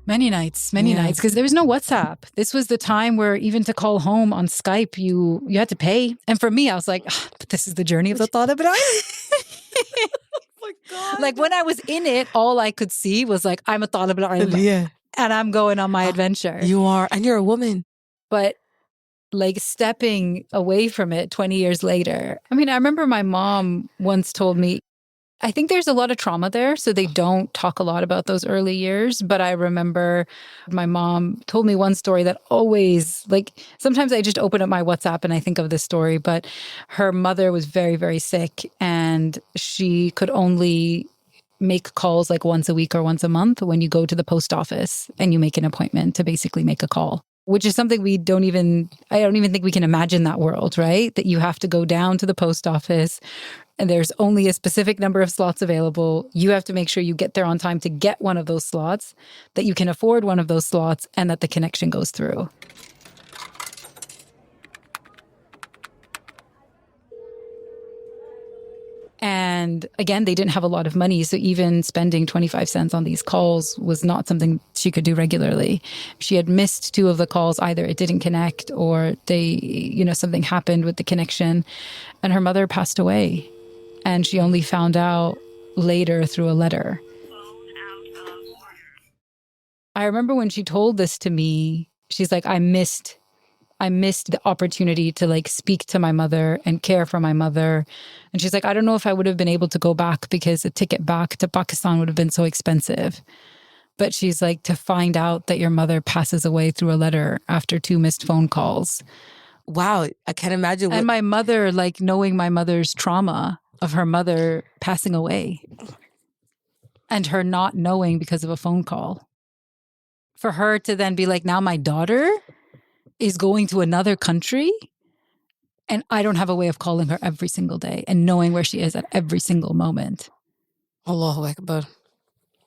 Many nights, because there was no WhatsApp. This was the time where even to call home on Skype, you had to pay. And for me, I was like, but this is the journey of the Talib al Ilm. Oh my God. Like when I was in it, all I could see was like, I'm a Talib al Ilm. Yeah. And I'm going on my adventure. You are. And you're a woman. But like stepping away from it 20 years later. I mean, I remember my mom once told me, I think there's a lot of trauma there, so they don't talk a lot about those early years. But I remember my mom told me one story that always, like, sometimes I just open up my WhatsApp and I think of this story, but her mother was very, very sick and she could only make calls like once a week or once a month when you go to the post office and you make an appointment to basically make a call. Which is something I don't even think we can imagine that world, right? That you have to go down to the post office and there's only a specific number of slots available. You have to make sure you get there on time to get one of those slots, that you can afford one of those slots, and that the connection goes through. And again, they didn't have a lot of money. So even spending 25 cents on these calls was not something she could do regularly. She had missed 2 of the calls. Either it didn't connect or something happened with the connection. And her mother passed away. And she only found out later through a letter. I remember when she told this to me, she's like, I missed the opportunity to like speak to my mother and care for my mother. And she's like, I don't know if I would have been able to go back because a ticket back to Pakistan would have been so expensive. But she's like, to find out that your mother passes away through a letter after 2 missed phone calls. Wow. I can't imagine. And my mother, like knowing my mother's trauma of her mother passing away and her not knowing because of a phone call. For her to then be like, now my daughter is going to another country and I don't have a way of calling her every single day and knowing where she is at every single moment. Allahu Akbar.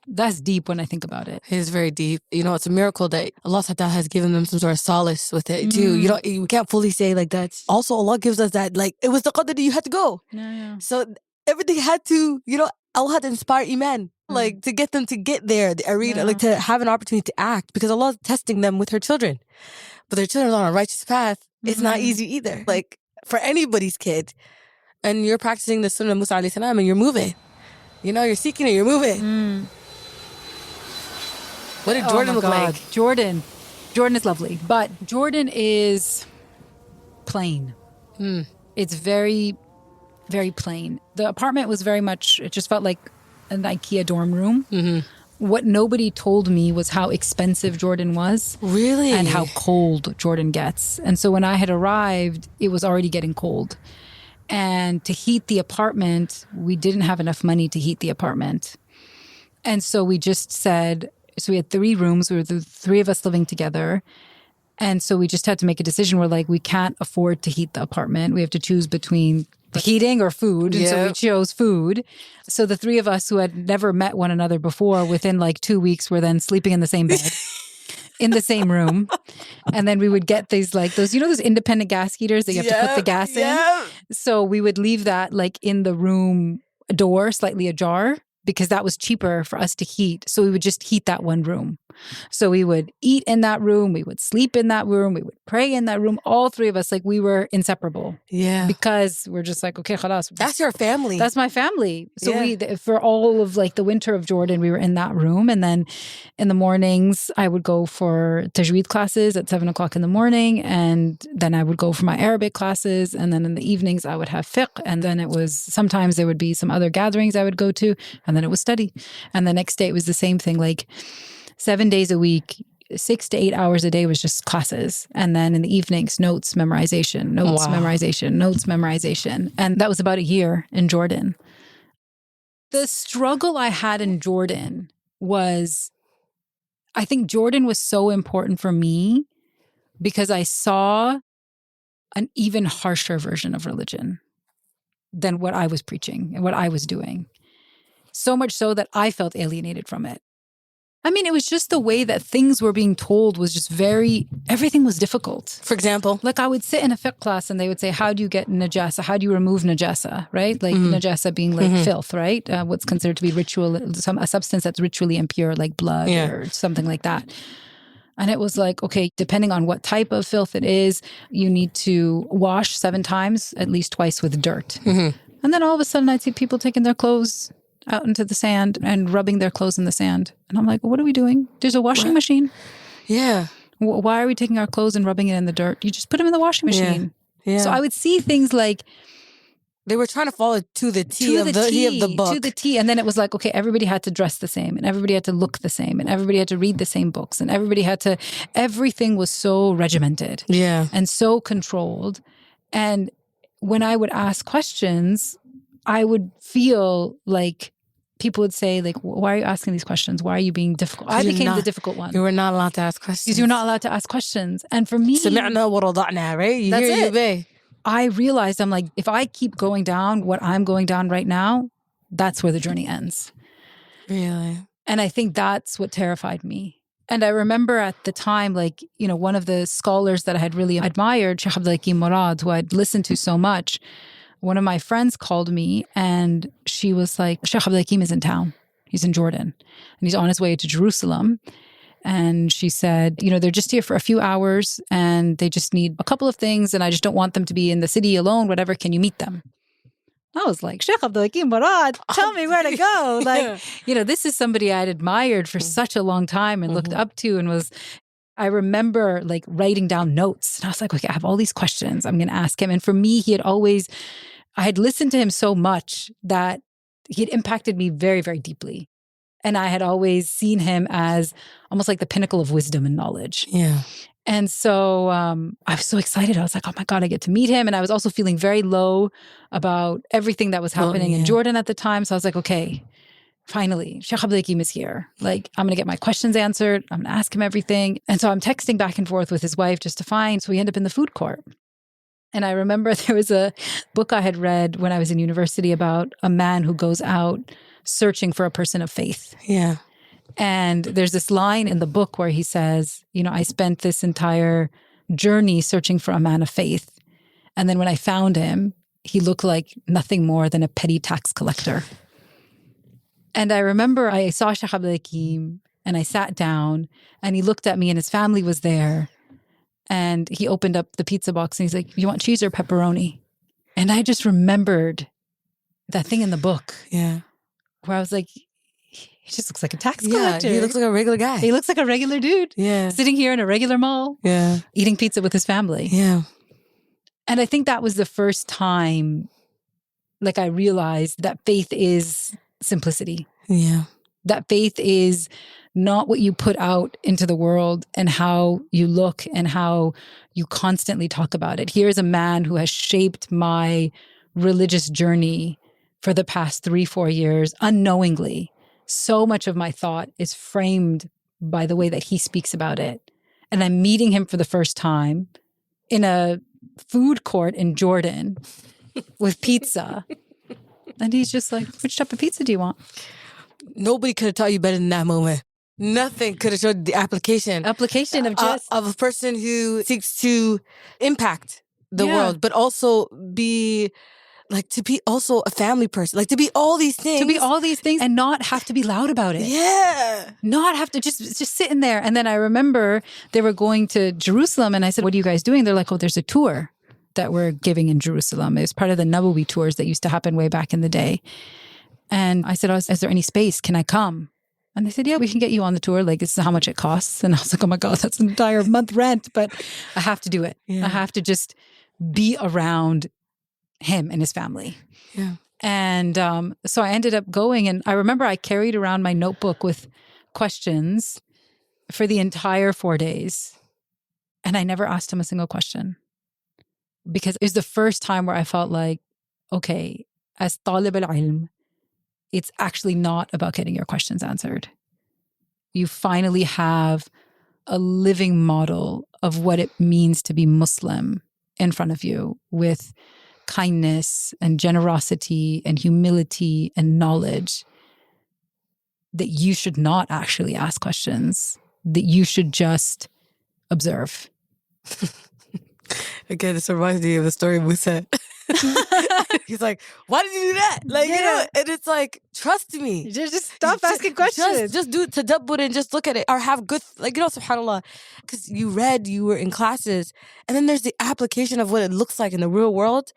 That's deep when I think about it. It is very deep. You know, it's a miracle that Allah has given them some sort of solace with it too. You know, you can't fully say like that. Also, Allah gives us that, like, it was the qadr that you had to go. Yeah. So everything had to, Allah had to inspire Iman. Like, to get them to get there, like to have an opportunity to act, because Allah is testing them with her children. But their children are on a righteous path. It's not easy either. Like, for anybody's kid. And you're practicing the Sunnah of Musa alayhi salam and you're moving. You're seeking it, you're moving. What did Jordan look like? Jordan is lovely. But Jordan is plain. It's very, very plain. The apartment was very much, it just felt like an IKEA dorm room. What nobody told me was how expensive Jordan was. Really? And how cold Jordan gets. And so when I had arrived, it was already getting cold. And to heat the apartment, we didn't have enough money to heat the apartment. And so we just said, so we had 3 rooms. We were the 3 of us living together. And so we just had to make a decision. We're like, we can't afford to heat the apartment. We have to choose between heating or food. And so we chose food. So the 3 of us who had never met one another before, within like 2 weeks, were then sleeping in the same bed, in the same room. And then we would get these like those independent gas heaters that you have to put the gas in. So we would leave that like in the room door, slightly ajar, because that was cheaper for us to heat. So we would just heat that one room. So we would eat in that room. We would sleep in that room. We would pray in that room. All 3 of us, like, we were inseparable. Yeah. Because we're just like, okay, khalas. That's your family. That's my family. So for all of like the winter of Jordan, we were in that room. And then in the mornings, I would go for tajweed classes at 7:00 in the morning. And then I would go for my Arabic classes. And then in the evenings, I would have fiqh. And then sometimes there would be some other gatherings I would go to. And then it was study. And the next day, it was the same thing. Like, 7 days a week, 6 to 8 hours a day was just classes. And then in the evenings, notes, memorization, notes, memorization, notes, memorization. And that was about a year in Jordan. The struggle I had in Jordan was, I think Jordan was so important for me because I saw an even harsher version of religion than what I was preaching and what I was doing. So much so that I felt alienated from it. I mean, it was just the way that things were being told was just everything was difficult. For example? Like I would sit in a fiqh class and they would say, how do you get najasa? How do you remove najasa, right? Like najasa being like filth, right? What's considered to be a substance that's ritually impure, like blood or something like that. And it was like, okay, depending on what type of filth it is, you need to wash 7 times, at least twice with dirt. And then all of a sudden I'd see people taking their clothes out into the sand and rubbing their clothes in the sand. And I'm like, what are we doing? There's a washing machine. Yeah. Why are we taking our clothes and rubbing it in the dirt? You just put them in the washing machine. Yeah. So I would see things like, they were trying to follow to the T of the book. To the T. And then it was like, okay, everybody had to dress the same and everybody had to look the same and everybody had to read the same books and everything was so regimented and so controlled. And when I would ask questions, I would feel like people would say, like, why are you asking these questions? Why are you being difficult? I became the difficult one. You were not allowed to ask questions. Because you're not allowed to ask questions. And for me, سمعنا ورضعنا, right? That's hear it. You I realized, I'm like, if I keep going down what I'm going down right now, that's where the journey ends. Really? And I think that's what terrified me. And I remember at the time, like, you know, one of the scholars that I had really admired, Sheikh Abdul Murad, who I'd listened to so much, one of my friends called me and she was like, Sheikh Abdul is in town. He's in Jordan and he's on his way to Jerusalem. And she said, you know, they're just here for a few hours and they just need a couple of things and I just don't want them to be in the city alone, whatever. Can you meet them? I was like, Sheikh Abdul Murad, tell me where to go. Like, you know, this is somebody I'd admired for such a long time and looked up to and I remember like writing down notes. And I was like, okay, I have all these questions I'm going to ask him. And for me, I had listened to him so much that he had impacted me very, very deeply. And I had always seen him as almost like the pinnacle of wisdom and knowledge. Yeah. And so I was so excited. I was like, oh my God, I get to meet him. And I was also feeling very low about everything that was happening in Jordan at the time. So I was like, okay, finally, Sheikh Abdul is here. Like, I'm going to get my questions answered. I'm going to ask him everything. And so I'm texting back and forth with his wife just to find. So we end up in the food court. And I remember there was a book I had read when I was in university about a man who goes out searching for a person of faith. Yeah. And there's this line in the book where he says, you know, I spent this entire journey searching for a man of faith. And then when I found him, he looked like nothing more than a petty tax collector. And I remember I saw Sheikh Abdul and I sat down and he looked at me and his family was there. And he opened up the pizza box and he's like, you want cheese or pepperoni? And I just remembered that thing in the book. Yeah. Where I was like, he just looks like a tax collector. He looks like a regular guy. He looks like a regular dude. Yeah. Sitting here in a regular mall. Yeah. Eating pizza with his family. Yeah. And I think that was the first time, like, I realized that faith is simplicity. Yeah. That faith is not what you put out into the world and how you look and how you constantly talk about it. Here's a man who has shaped my religious journey for the past 3-4 years unknowingly. So much of my thought is framed by the way that he speaks about it. And I'm meeting him for the first time in a food court in Jordan with pizza. And he's just like, which type of pizza do you want? Nobody could have taught you better than that moment. Nothing could have showed the application of just of a person who seeks to impact the world, but also be like, to be also a family person, like to be all these things. To be all these things and not have to be loud about it. Yeah. Not have to just sit in there. And then I remember they were going to Jerusalem and I said, what are you guys doing? They're like, oh, there's a tour that we're giving in Jerusalem. It was part of the Nawawi tours that used to happen way back in the day. And I said, oh, is there any space? Can I come? And they said, yeah, we can get you on the tour. Like, this is how much it costs. And I was like, oh my God, that's an entire month rent. But I have to do it. Yeah. I have to just be around him and his family. Yeah. And so I ended up going. And I remember I carried around my notebook with questions for the entire 4 days. And I never asked him a single question. Because it was the first time where I felt like, okay, as talib al-ilm, it's actually not about getting your questions answered. You finally have a living model of what it means to be Muslim in front of you with kindness and generosity and humility and knowledge, that you should not actually ask questions, that you should just observe. Again, this reminds me of the story of Musa. He's like, why did you do that? Like, you know, and it's like, trust me. Just stop asking questions. Just do tadabbur and just look at it, or have good, like, you know, subhanAllah, because you were in classes, and then there's the application of what it looks like in the real world.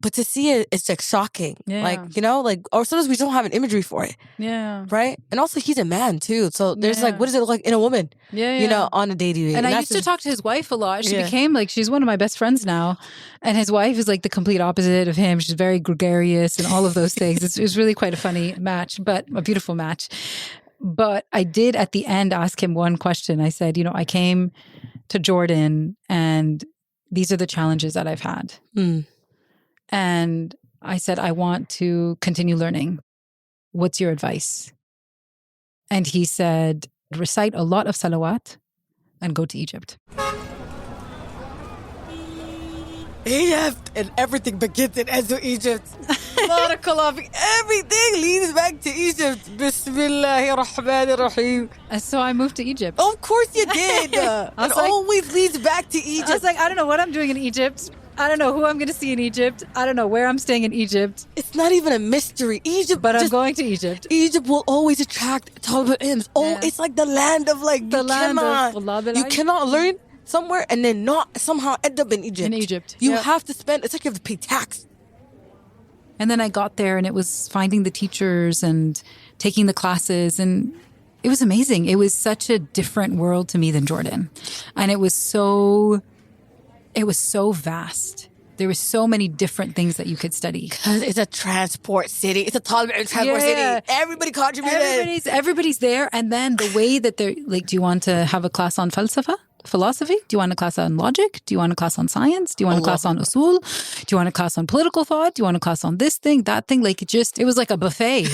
But to see it, it's like shocking. Yeah. Like, you know, like, or sometimes we don't have an imagery for it. Yeah. Right? And also, he's a man too. So there's like, what does it look like in a woman? Yeah. You know, on a day-to-day. And I used to talk to his wife a lot. She became like, she's one of my best friends now. And his wife is like the complete opposite of him. She's very gregarious and all of those things. It was really quite a funny match, but a beautiful match. But I did at the end ask him one question. I said, you know, I came to Jordan and these are the challenges that I've had. And I said, I want to continue learning. What's your advice? And he said, recite a lot of salawat and go to Egypt. Egypt, and everything begins and ends with Egypt. Barakallah, everything leads back to Egypt. Bismillahir Rahmanir Rahim. And so I moved to Egypt. Of course you did. It like, always leads back to Egypt. I was like, I don't know what I'm doing in Egypt. I don't know who I'm going to see in Egypt. I don't know where I'm staying in Egypt. It's not even a mystery. Egypt, but I'm going to Egypt. Egypt will always attract Talib al-Ilms. Oh, it's like the land of like the land of you cannot learn somewhere and then not somehow end up in Egypt. In Egypt, you have to spend. It's like you have to pay tax. And then I got there, and it was finding the teachers and taking the classes, and it was amazing. It was such a different world to me than Jordan, and it was so vast. There were so many different things that you could study. Because it's a transport city. It's a Talib transport city. Everybody contributed. Everybody's there. And then the way that they're like, do you want to have a class on philosophy? Do you want a class on logic? Do you want a class on science? Do you want a class on usul? Do you want a class on political thought? Do you want a class on this thing, that thing? Like it was like a buffet.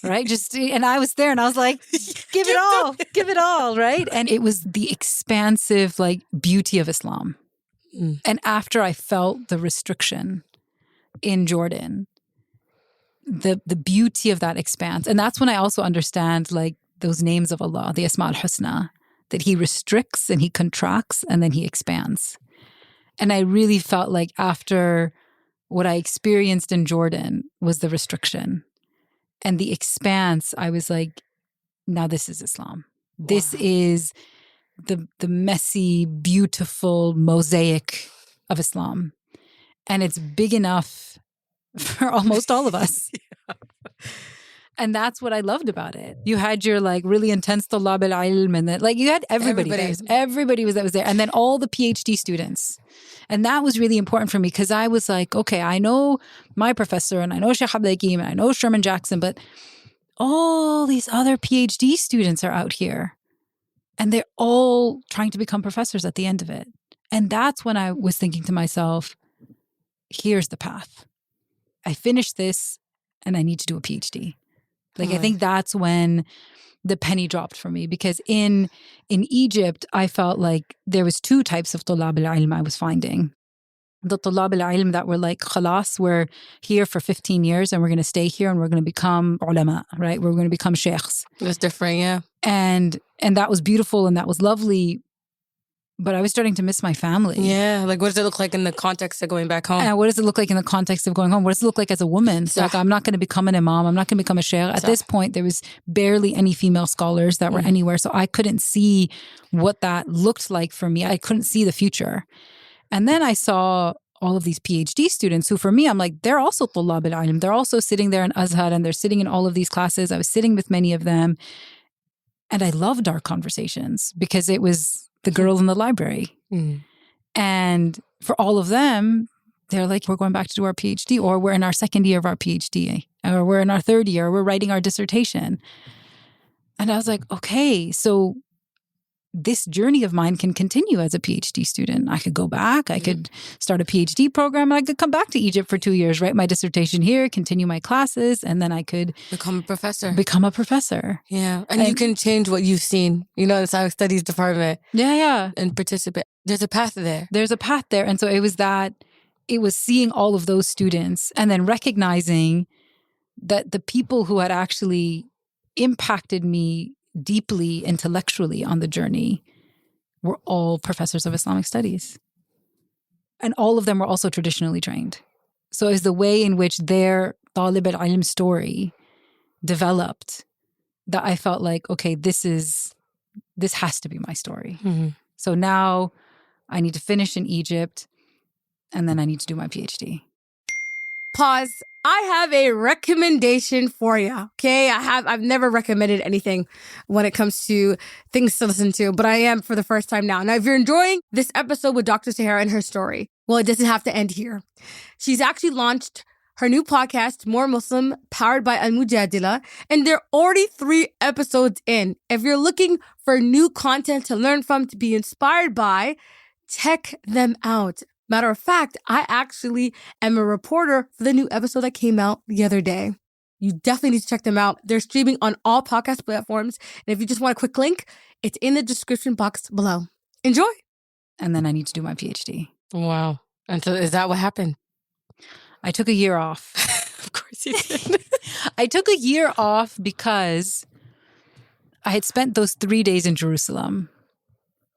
Right? And I was there and I was like, give it all. Right? And it was the expansive like beauty of Islam. And after I felt the restriction in Jordan, the beauty of that expanse, and that's when I also understand like those names of Allah, the Asma al-Husna, that He restricts and He contracts and then He expands. And I really felt like after what I experienced in Jordan was the restriction and the expanse, I was like, now this is Islam. Wow. This is the messy, beautiful mosaic of Islam. And it's big enough for almost all of us. And that's what I loved about it. You had your like really intense talab al-ilm, and then like you had everybody that was there. And then all the PhD students. And that was really important for me because I was like, okay, I know my professor and I know Sheikh Abdul Hakim and I know Sherman Jackson, but all these other PhD students are out here. And they're all trying to become professors at the end of it. And that's when I was thinking to myself, here's the path. I finished this and I need to do a PhD. Like, I think that's when the penny dropped for me. Because in Egypt, I felt like there was two types of talab al-ilm I was finding. The talab al-ilm that were like, khalas, we're here for 15 years and we're going to stay here and we're going to become ulama, right? We're going to become sheikhs. It's different, yeah. And that was beautiful and that was lovely. But I was starting to miss my family. Yeah, like what does it look like in the context of going back home? And what does it look like in the context of going home? What does it look like as a woman? So like, I'm not going to become an imam. I'm not going to become a sheikh. At this point, there was barely any female scholars that were anywhere. So I couldn't see what that looked like for me. I couldn't see the future. And then I saw all of these PhD students who for me, I'm like, they're also talab al-ilm. They're also sitting there in Azhar and they're sitting in all of these classes. I was sitting with many of them. And I loved our conversations because it was the girl in the library. And for all of them, they're like, we're going back to do our PhD, or we're in our second year of our PhD, or we're in our third year, we're writing our dissertation. And I was like, okay, so this journey of mine can continue as a PhD student. I could go back, I could start a PhD program, and I could come back to Egypt for 2 years, write my dissertation here, continue my classes, and then I could Become a professor. Yeah. And you can change what you've seen, in the Islamic Studies department. Yeah. And participate. There's a path there. And so it was seeing all of those students and then recognizing that the people who had actually impacted me deeply intellectually on the journey were all professors of Islamic studies. And all of them were also traditionally trained. So it was the way in which their talib al-ilm story developed that I felt like, okay, this has to be my story. Mm-hmm. So now I need to finish in Egypt and then I need to do my PhD. Pause. I have a recommendation for you. Okay. I've never recommended anything when it comes to things to listen to, but I am for the first time now. Now, if you're enjoying this episode with Dr. Sohaira and her story, well, it doesn't have to end here. She's actually launched her new podcast, More Muslim, powered by Al-Mujadila, and they're already 3 episodes in. If you're looking for new content to learn from, to be inspired by, check them out. Matter of fact, I actually am a reporter for the new episode that came out the other day. You definitely need to check them out. They're streaming on all podcast platforms. And if you just want a quick link, it's in the description box below. Enjoy. And then I need to do my PhD. Wow. And so is that what happened? I took a year off. Of course you did. I took a year off because I had spent those 3 days in Jerusalem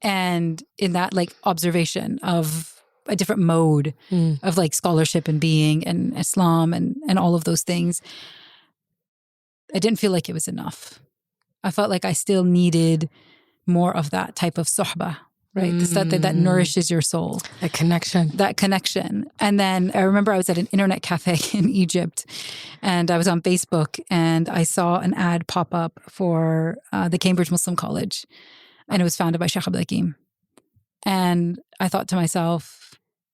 and in that observation of a different mode of scholarship and being and Islam and all of those things. I didn't feel like it was enough. I felt like I still needed more of that type of sohbah, right? That nourishes your soul. That connection. And then I remember I was at an internet cafe in Egypt and I was on Facebook and I saw an ad pop up for the Cambridge Muslim College. And it was founded by Sheikh Abdul Hakim. And I thought to myself,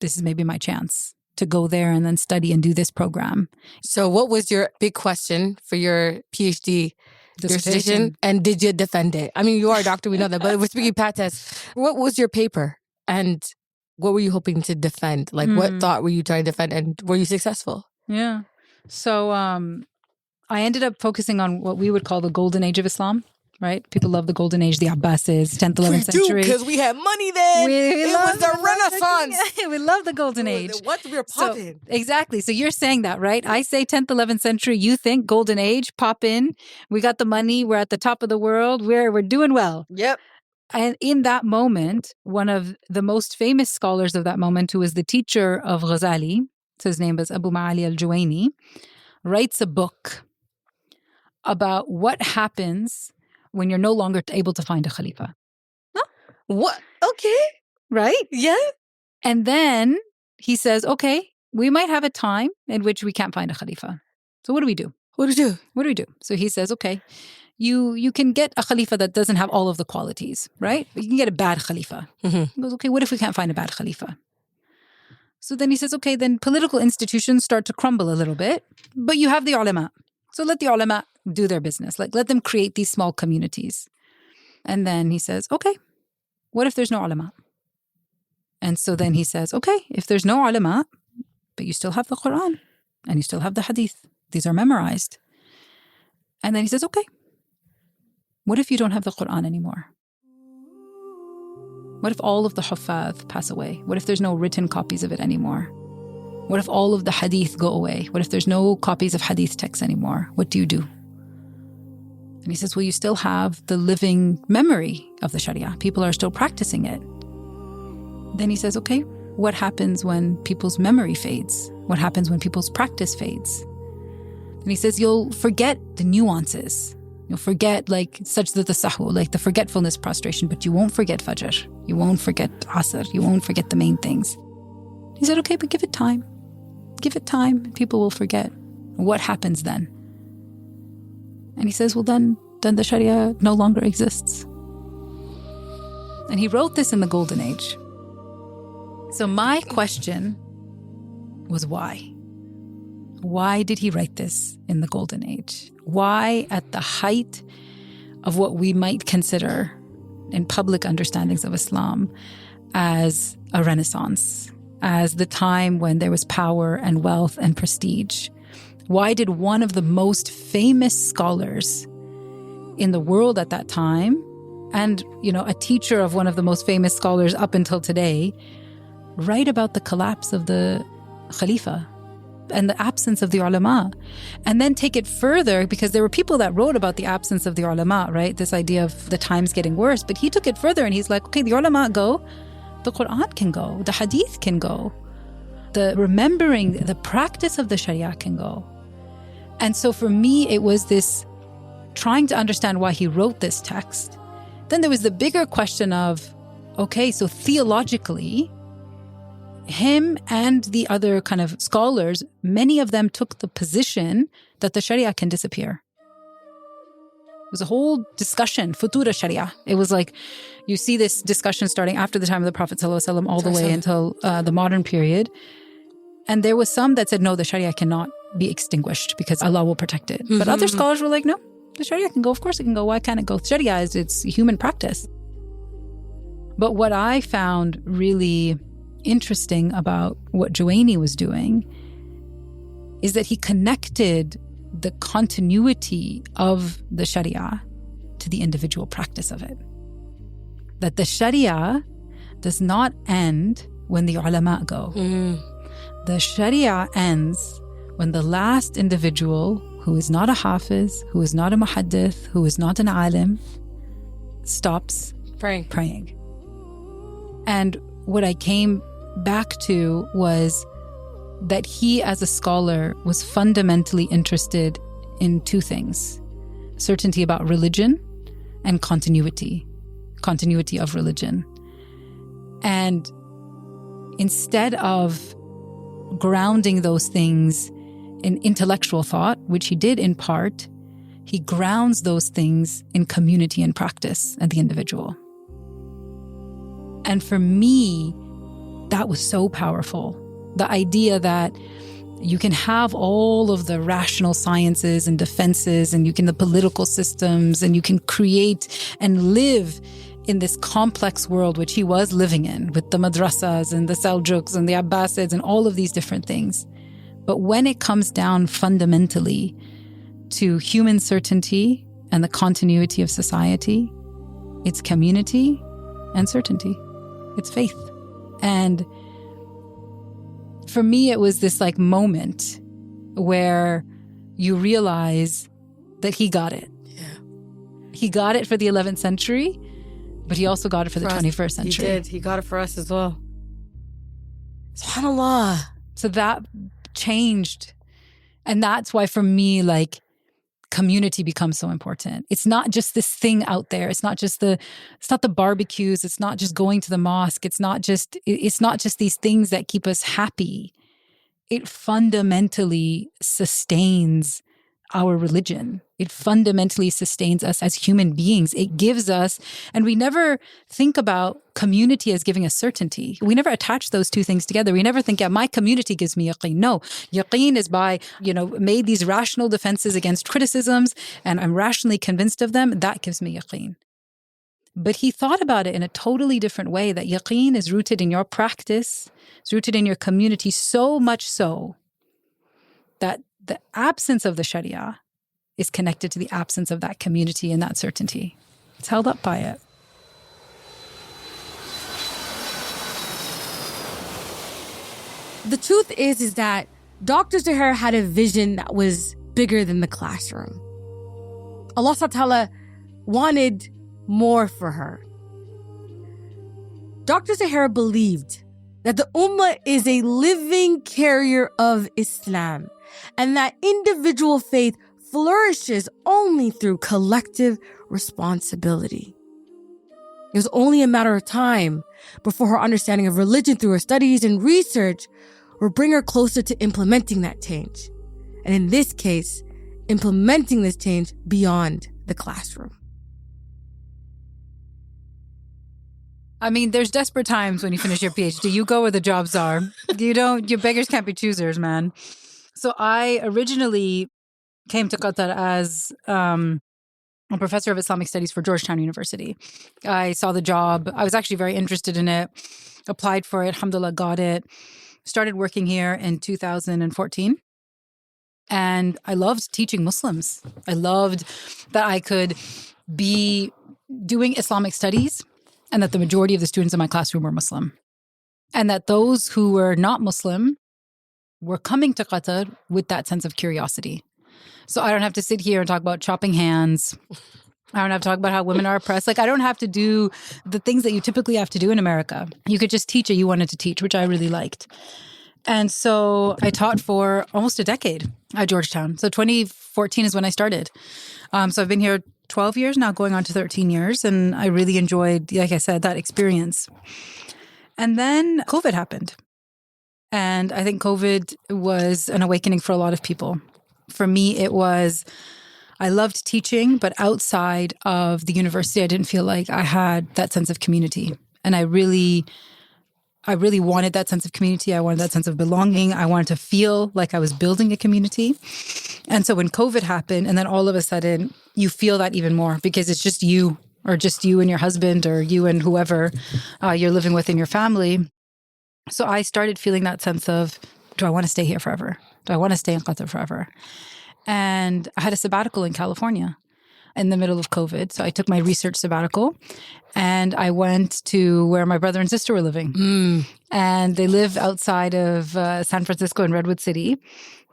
this is maybe my chance to go there and then study and do this program. So what was your big question for your PhD dissertation? And did you defend it? I mean, you are a doctor, we know that, but we're speaking past tense. What was your paper? And what were you hoping to defend? What thought were you trying to defend? And were you successful? Yeah. So I ended up focusing on what we would call the golden age of Islam. Right? People love the golden age, the Abbasids, 10th, 11th century. Because we had money then. It was the Renaissance. We love the golden age. What? We were popping. Exactly. So you're saying that, right? I say 10th, 11th century. You think golden age, pop in. We got the money. We're at the top of the world. We're doing well. Yep. And in that moment, one of the most famous scholars of that moment, who was the teacher of Ghazali, so his name was Abu Ma'ali al-Juwayni, writes a book about what happens when you're no longer able to find a Khalifa. Huh? What? Okay. Right? Yeah. And then he says, okay, we might have a time in which we can't find a Khalifa. So what do we do? What do we do? So he says, okay, you can get a Khalifa that doesn't have all of the qualities, right? But you can get a bad Khalifa. Mm-hmm. He goes, okay, what if we can't find a bad Khalifa? So then he says, okay, then political institutions start to crumble a little bit, but you have the ulama. So let the ulama do their business. Let them create these small communities. And then he says, okay, what if there's no ulama? And so then he says, okay, if there's no ulama, but you still have the Quran and you still have the hadith. These are memorized. And then he says, okay, what if you don't have the Quran anymore? What if all of the huffaz pass away? What if there's no written copies of it anymore? What if all of the hadith go away? What if there's no copies of hadith texts anymore? What do you do? And he says, well, you still have the living memory of the Sharia. People are still practicing it. Then he says, okay, what happens when people's memory fades? What happens when people's practice fades? And he says, you'll forget the nuances. You'll forget such that the sahu, the forgetfulness prostration, but you won't forget fajr. You won't forget asr. You won't forget the main things. He said, okay, but give it time. Give it time. People will forget. What happens then? And he says, well, then the Sharia no longer exists. And he wrote this in the Golden Age. So my question was why? Why did he write this in the Golden Age? Why, at the height of what we might consider in public understandings of Islam as a renaissance, as the time when there was power and wealth and prestige? Why did one of the most famous scholars in the world at that time, and, a teacher of one of the most famous scholars up until today, write about the collapse of the Khalifa and the absence of the ulama? And then take it further, because there were people that wrote about the absence of the ulama, right? This idea of the times getting worse. But he took it further and he's like, okay, the ulama go, the Quran can go, the hadith can go, the remembering, the practice of the Sharia can go. And so for me, it was this trying to understand why he wrote this text. Then there was the bigger question of, okay, so theologically, him and the other kind of scholars, many of them took the position that the Sharia can disappear. It was a whole discussion, futura Sharia. It was like, you see this discussion starting after the time of the Prophet ﷺ all the way until the modern period. And there was some that said, no, the Sharia cannot be extinguished because Allah will protect it. But other scholars were like, no, the Sharia can go. Of course it can go. Why can't it go? Sharia is it's human practice. But what I found really interesting about what Juwaini was doing is that he connected the continuity of the Sharia to the individual practice of it. That the Sharia does not end when the ulama go. The Sharia ends when the last individual who is not a hafiz, who is not a muhaddith, who is not an alim, stops praying. And what I came back to was that he, as a scholar, was fundamentally interested in two things: certainty about religion and continuity of religion. And instead of grounding those things in intellectual thought, which he did in part, he grounds those things in community and practice and the individual. And for me, that was so powerful. The idea that you can have all of the rational sciences and defenses, and you can the political systems, and you can create and live in this complex world, which he was living in, with the madrasas and the Seljuks and the Abbasids and all of these different things. But when it comes down fundamentally to human certainty and the continuity of society, it's community and certainty. It's faith. And for me, it was this like moment where you realize that he got it. Yeah. He got it for the 11th century, but he also got it for the 21st century. He did. He got it for us as well. SubhanAllah. So that changed. And that's why for me, like, community becomes so important. It's not just this thing out there. It's not the barbecues. It's not just going to the mosque. It's not just these things that keep us happy. It fundamentally sustains our religion. It fundamentally sustains us as human beings. It gives us, and we never think about community as giving us certainty. We never attach those two things together. We never think, yeah, my community gives me yaqeen. No, yaqeen is by, made these rational defenses against criticisms, and I'm rationally convinced of them. That gives me yaqeen. But he thought about it in a totally different way, that yaqeen is rooted in your practice, it's rooted in your community, so much so that the absence of the Sharia is connected to the absence of that community and that certainty. It's held up by it. The truth is that Dr. Sohaira had a vision that was bigger than the classroom. Allah subhanahu wa ta'ala wanted more for her. Dr. Sohaira believed that the Ummah is a living carrier of Islam, and that individual faith flourishes only through collective responsibility. It was only a matter of time before her understanding of religion through her studies and research would bring her closer to implementing that change. And in this case, implementing this change beyond the classroom. I mean, there's desperate times when you finish your PhD. You go where the jobs are. Your beggars can't be choosers, man. So I originally came to Qatar as a a professor of Islamic studies for Georgetown University. I saw the job. I was actually very interested in it, applied for it, alhamdulillah, got it, started working here in 2014. And I loved teaching Muslims. I loved that I could be doing Islamic studies and that the majority of the students in my classroom were Muslim. And that those who were not Muslim were coming to Qatar with that sense of curiosity. So I don't have to sit here and talk about chopping hands. I don't have to talk about how women are oppressed. Like, I don't have to do the things that you typically have to do in America. You could just teach what you wanted to teach, which I really liked. And so I taught for almost a decade at Georgetown. So 2014 is when I started. So I've been here 12 years now, going on to 13 years. And I really enjoyed, like I said, that experience. And then COVID happened. And I think COVID was an awakening for a lot of people. For me, it was, I loved teaching, but outside of the university, I didn't feel like I had that sense of community. And I really wanted that sense of community. I wanted that sense of belonging. I wanted to feel like I was building a community. And so when COVID happened, and then all of a sudden you feel that even more because it's just you, or just you and your husband, or you and whoever you're living with in your family. So I started feeling that sense of, do I want to stay here forever? Do I want to stay in Qatar forever? And I had a sabbatical in California in the middle of COVID. So I took my research sabbatical and I went to where my brother and sister were living. And they live outside of San Francisco in Redwood City.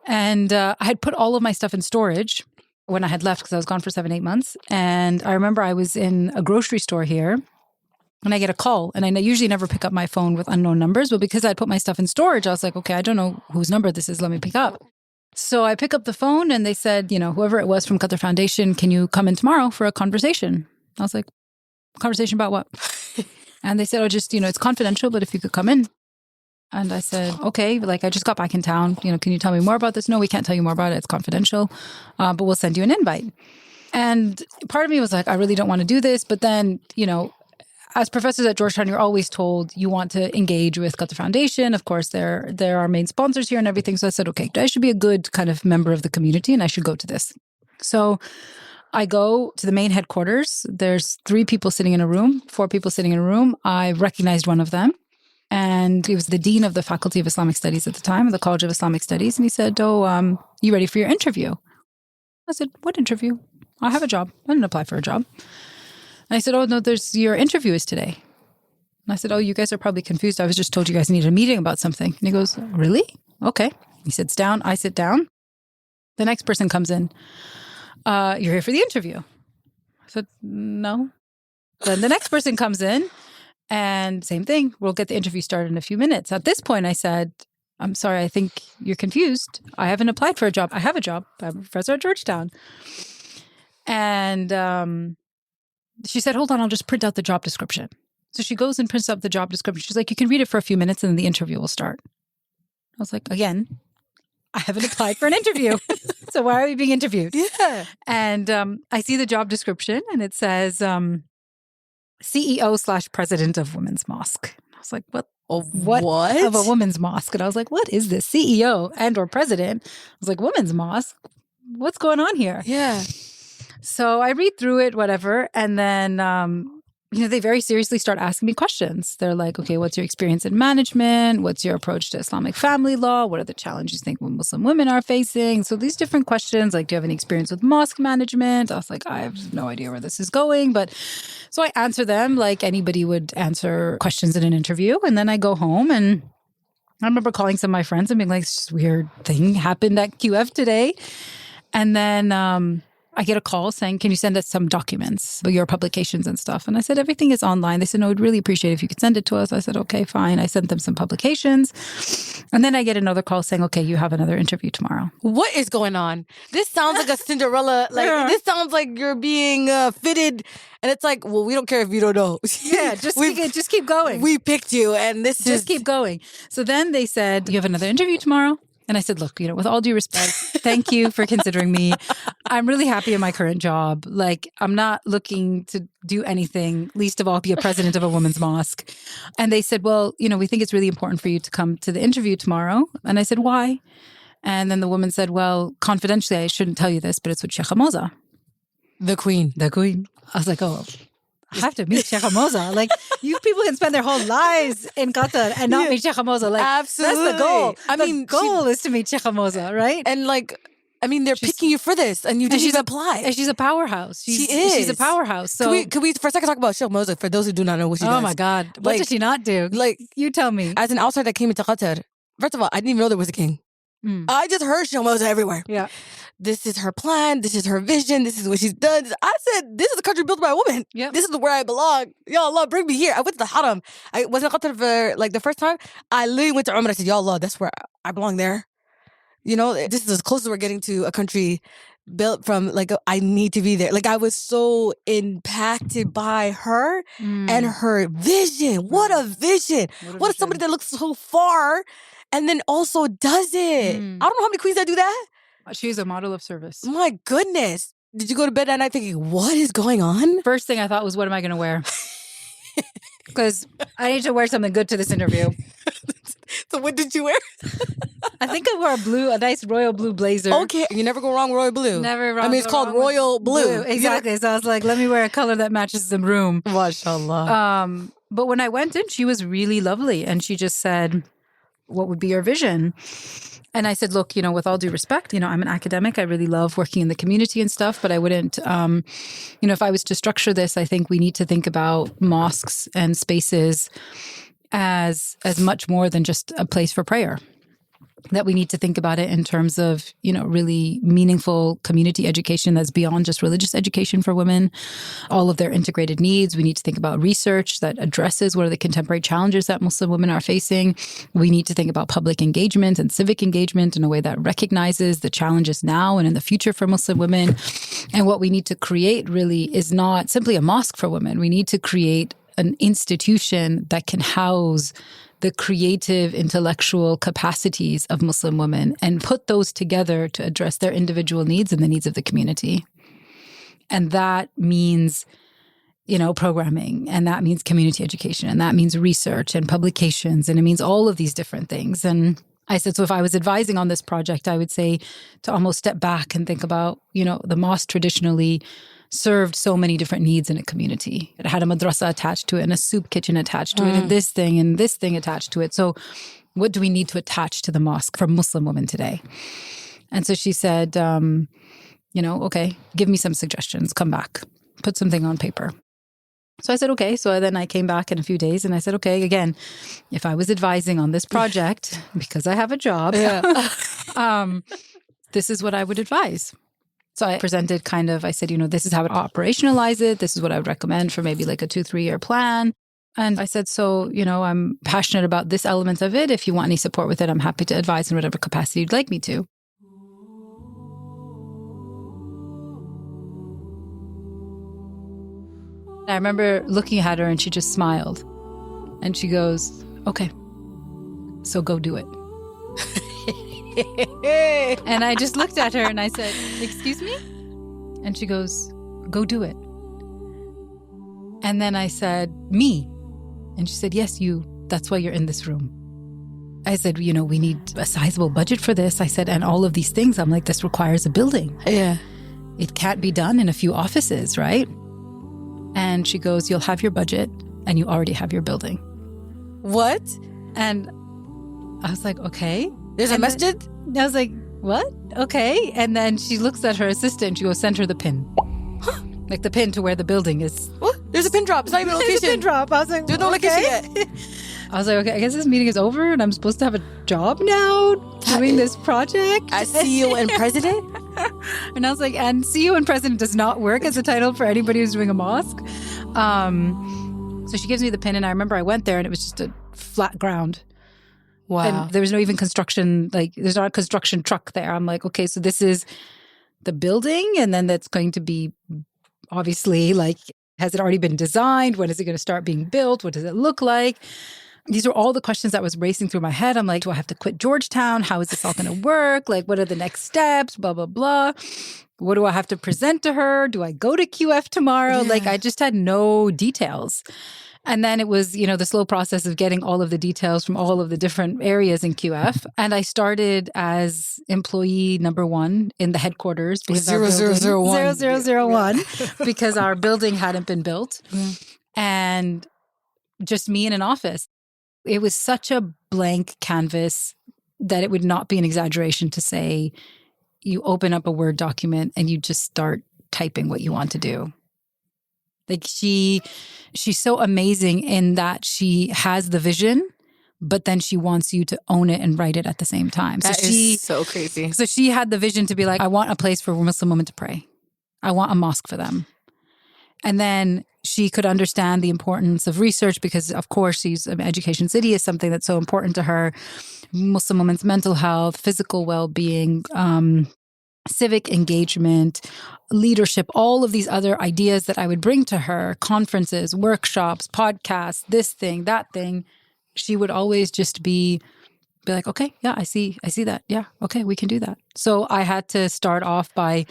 And I had put all of my stuff in storage when I had left because I was gone for 7-8 months. And I remember I was in a grocery store here and I get a call. And I usually never pick up my phone with unknown numbers. But because I'd put my stuff in storage, I was like, okay, I don't know whose number this is. Let me pick up. So I pick up the phone and they said, whoever it was from Qatar Foundation, can you come in tomorrow for a conversation? I was like, conversation about what? And they said, just, it's confidential, but if you could come in. And I said, okay, I just got back in town. Can you tell me more about this? No, we can't tell you more about it. It's confidential, but we'll send you an invite. And part of me was like, I really don't want to do this. But then, as professors at Georgetown, you're always told you want to engage with Qatar Foundation. Of course, they're our main sponsors here and everything. So I said, okay, I should be a good kind of member of the community and I should go to this. So I go to the main headquarters. There's 3 people sitting in a room, 4 people sitting in a room. I recognized one of them. And he was the dean of the Faculty of Islamic Studies at the time, the College of Islamic Studies. And he said, you ready for your interview? I said, what interview? I have a job. I didn't apply for a job. And I said, oh, no, your interview is today. And I said, oh, you guys are probably confused. I was just told you guys needed a meeting about something. And he goes, really? Okay. He sits down. I sit down. The next person comes in. You're here for the interview. I said, no. Then the next person comes in and same thing. We'll get the interview started in a few minutes. At this point, I said, I'm sorry, I think you're confused. I haven't applied for a job. I have a job. I'm a professor at Georgetown. And she said, hold on, I'll just print out the job description. So she goes and prints out the job description. She's like, you can read it for a few minutes and then the interview will start. I was like, again, I haven't applied for an interview. So why are we being interviewed? Yeah. And I see the job description and it says CEO/president of Women's Mosque. I was like, what? What? Of a women's mosque? And I was like, what is this? CEO and or president? I was like, women's mosque? What's going on here? Yeah. So I read through it, whatever. And then, they very seriously start asking me questions. They're like, okay, what's your experience in management? What's your approach to Islamic family law? What are the challenges you think Muslim women are facing? So these different questions, like, do you have any experience with mosque management? I was like, I have no idea where this is going. But so I answer them like anybody would answer questions in an interview. And then I go home and I remember calling some of my friends and being like, this weird thing happened at QF today. And then I get a call saying, can you send us some documents, your publications and stuff? And I said, everything is online. They said, no, we'd really appreciate it if you could send it to us. I said, okay, fine. I sent them some publications. And then I get another call saying, okay, you have another interview tomorrow. What is going on? This sounds like a Cinderella. This sounds like you're being fitted. And it's like, well, we don't care if you don't know. Yeah, just keep going. We picked you and just keep going. So then they said, you have another interview tomorrow? And I said, look, with all due respect, thank you for considering me. I'm really happy in my current job. I'm not looking to do anything, least of all be a president of a women's mosque. And they said, well, we think it's really important for you to come to the interview tomorrow. And I said, why? And then the woman said, well, confidentially, I shouldn't tell you this, but it's with Sheikh Moza. The queen. The queen. I was like, oh, I have to meet Sheikh Moza. Like, you people can spend their whole lives in Qatar and not meet Sheikh Moza. Like, Absolutely. that's the goal. The goal is to meet Sheikh Moza, right? And like, I mean, they're picking you for this, and you didn't even apply. And she's a powerhouse. She is. She's a powerhouse. So can we for a second talk about Sheikh Moza for those who do not know what she does? Oh my God. What did she not do? Like, you tell me. As an outsider that came into Qatar, first of all, I didn't even know there was a king. I just heard Sheikh Moza everywhere. Yeah. This is her plan. This is her vision. This is what she's done. I said, this is a country built by a woman. Yep. This is where I belong. Ya Allah, bring me here. I went to the Haram. I was in Qatar for like the first time. I literally went to Umrah. I said, Ya Allah, that's where I belong there. You know, this is as close as we're getting to a country built from like, I need to be there. Like, I was so impacted by her and her vision. What a vision. What is somebody that looks so far and then also does it? I don't know how many queens that do that. She's a model of service. My goodness. Did you go to bed that night thinking, what is going on? First thing I thought was, what am I going to wear? Because I need to wear something good to this interview. So what did you wear? I think I wore a nice royal blue blazer. Okay. You never go wrong with royal blue. Never wrong. I mean, it's called royal blue. Exactly. So I was like, let me wear a color that matches the room. MashaAllah. But when I went in, she was really lovely. And she just said, what would be your vision? And I said, look, with all due respect, I'm an academic. I really love working in the community and stuff, but I wouldn't, if I was to structure this, I think we need to think about mosques and spaces as much more than just a place for prayer. That we need to think about it in terms of, really meaningful community education that's beyond just religious education for women, all of their integrated needs. We need to think about research that addresses what are the contemporary challenges that Muslim women are facing. We need to think about public engagement and civic engagement in a way that recognizes the challenges now and in the future for Muslim women. And what we need to create really is not simply a mosque for women. We need to create an institution that can house the creative, intellectual capacities of Muslim women and put those together to address their individual needs and the needs of the community. And that means, programming, and that means community education, and that means research and publications, and it means all of these different things. And I said, so if I was advising on this project, I would say to almost step back and think about, the mosque traditionally served so many different needs in a community. It had a madrasa attached to it and a soup kitchen attached to it and this thing attached to it. So what do we need to attach to the mosque for Muslim women today? And so she said, okay, give me some suggestions, come back, put something on paper. So I said, okay. So then I came back in a few days and I said, okay, again, if I was advising on this project, because I have a job, this is what I would advise. So I presented I said, this is how I would operationalize it. This is what I would recommend for maybe like a 2-3 year plan. And I said, so, I'm passionate about this element of it. If you want any support with it, I'm happy to advise in whatever capacity you'd like me to. I remember looking at her and she just smiled. And she goes, okay, so go do it. And I just looked at her and I said, excuse me? And she goes, go do it. And then I said, me? And she said, yes, you. That's why you're in this room. I said, we need a sizable budget for this. I said, and all of these things. I'm like, this requires a building. Yeah. It can't be done in a few offices, right? And she goes, you'll have your budget and you already have your building. What? And I was like, okay. There's a masjid? I was like, what? Okay. And then she looks at her assistant and she goes, send her the pin. Like the pin to where the building is. What? There's a pin drop. It's not even a location. There's a pin drop. I was like, there's no location yet. I was like, okay, I guess this meeting is over and I'm supposed to have a job now doing this project. As CEO and president? And I was like, and CEO and president does not work as a title for anybody who's doing a mosque. So she gives me the pin and I remember I went there and it was just a flat ground. Wow. And there was no even construction, there's not a construction truck there. I'm like, okay, so this is the building and then that's going to be obviously has it already been designed? When is it going to start being built? What does it look like? These are all the questions that was racing through my head. I'm like, do I have to quit Georgetown? How is this all going to work? What are the next steps? Blah, blah, blah. What do I have to present to her? Do I go to QF tomorrow? Like, I just had no details. And then it was, the slow process of getting all of the details from all of the different areas in QF. And I started as employee number 1 in the headquarters. 0001. 0001, because our building hadn't been built. And just me in an office. It was such a blank canvas that it would not be an exaggeration to say you open up a Word document and you just start typing what you want to do. Like she's so amazing in that she has the vision, but then she wants you to own it and write it at the same time. That is so crazy. So she had the vision to be like, I want a place for Muslim women to pray. I want a mosque for them. And then she could understand the importance of research because, of course, she's Education City is something that's so important to her. Muslim women's mental health, physical well-being, civic engagement, leadership, all of these other ideas that I would bring to her, conferences, workshops, podcasts, this thing, that thing. She would always just be like, okay, yeah, I see that. Yeah, okay, we can do that. So I had to start off by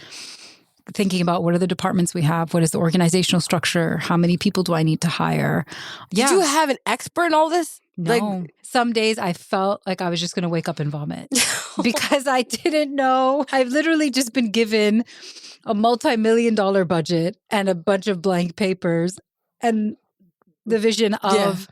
thinking about what are the departments we have? What is the organizational structure? How many people do I need to hire? Did you have an expert in all this? No. Some days I felt like I was just going to wake up and vomit because I didn't know. I've literally just been given a multi-million-dollar budget and a bunch of blank papers and the vision of,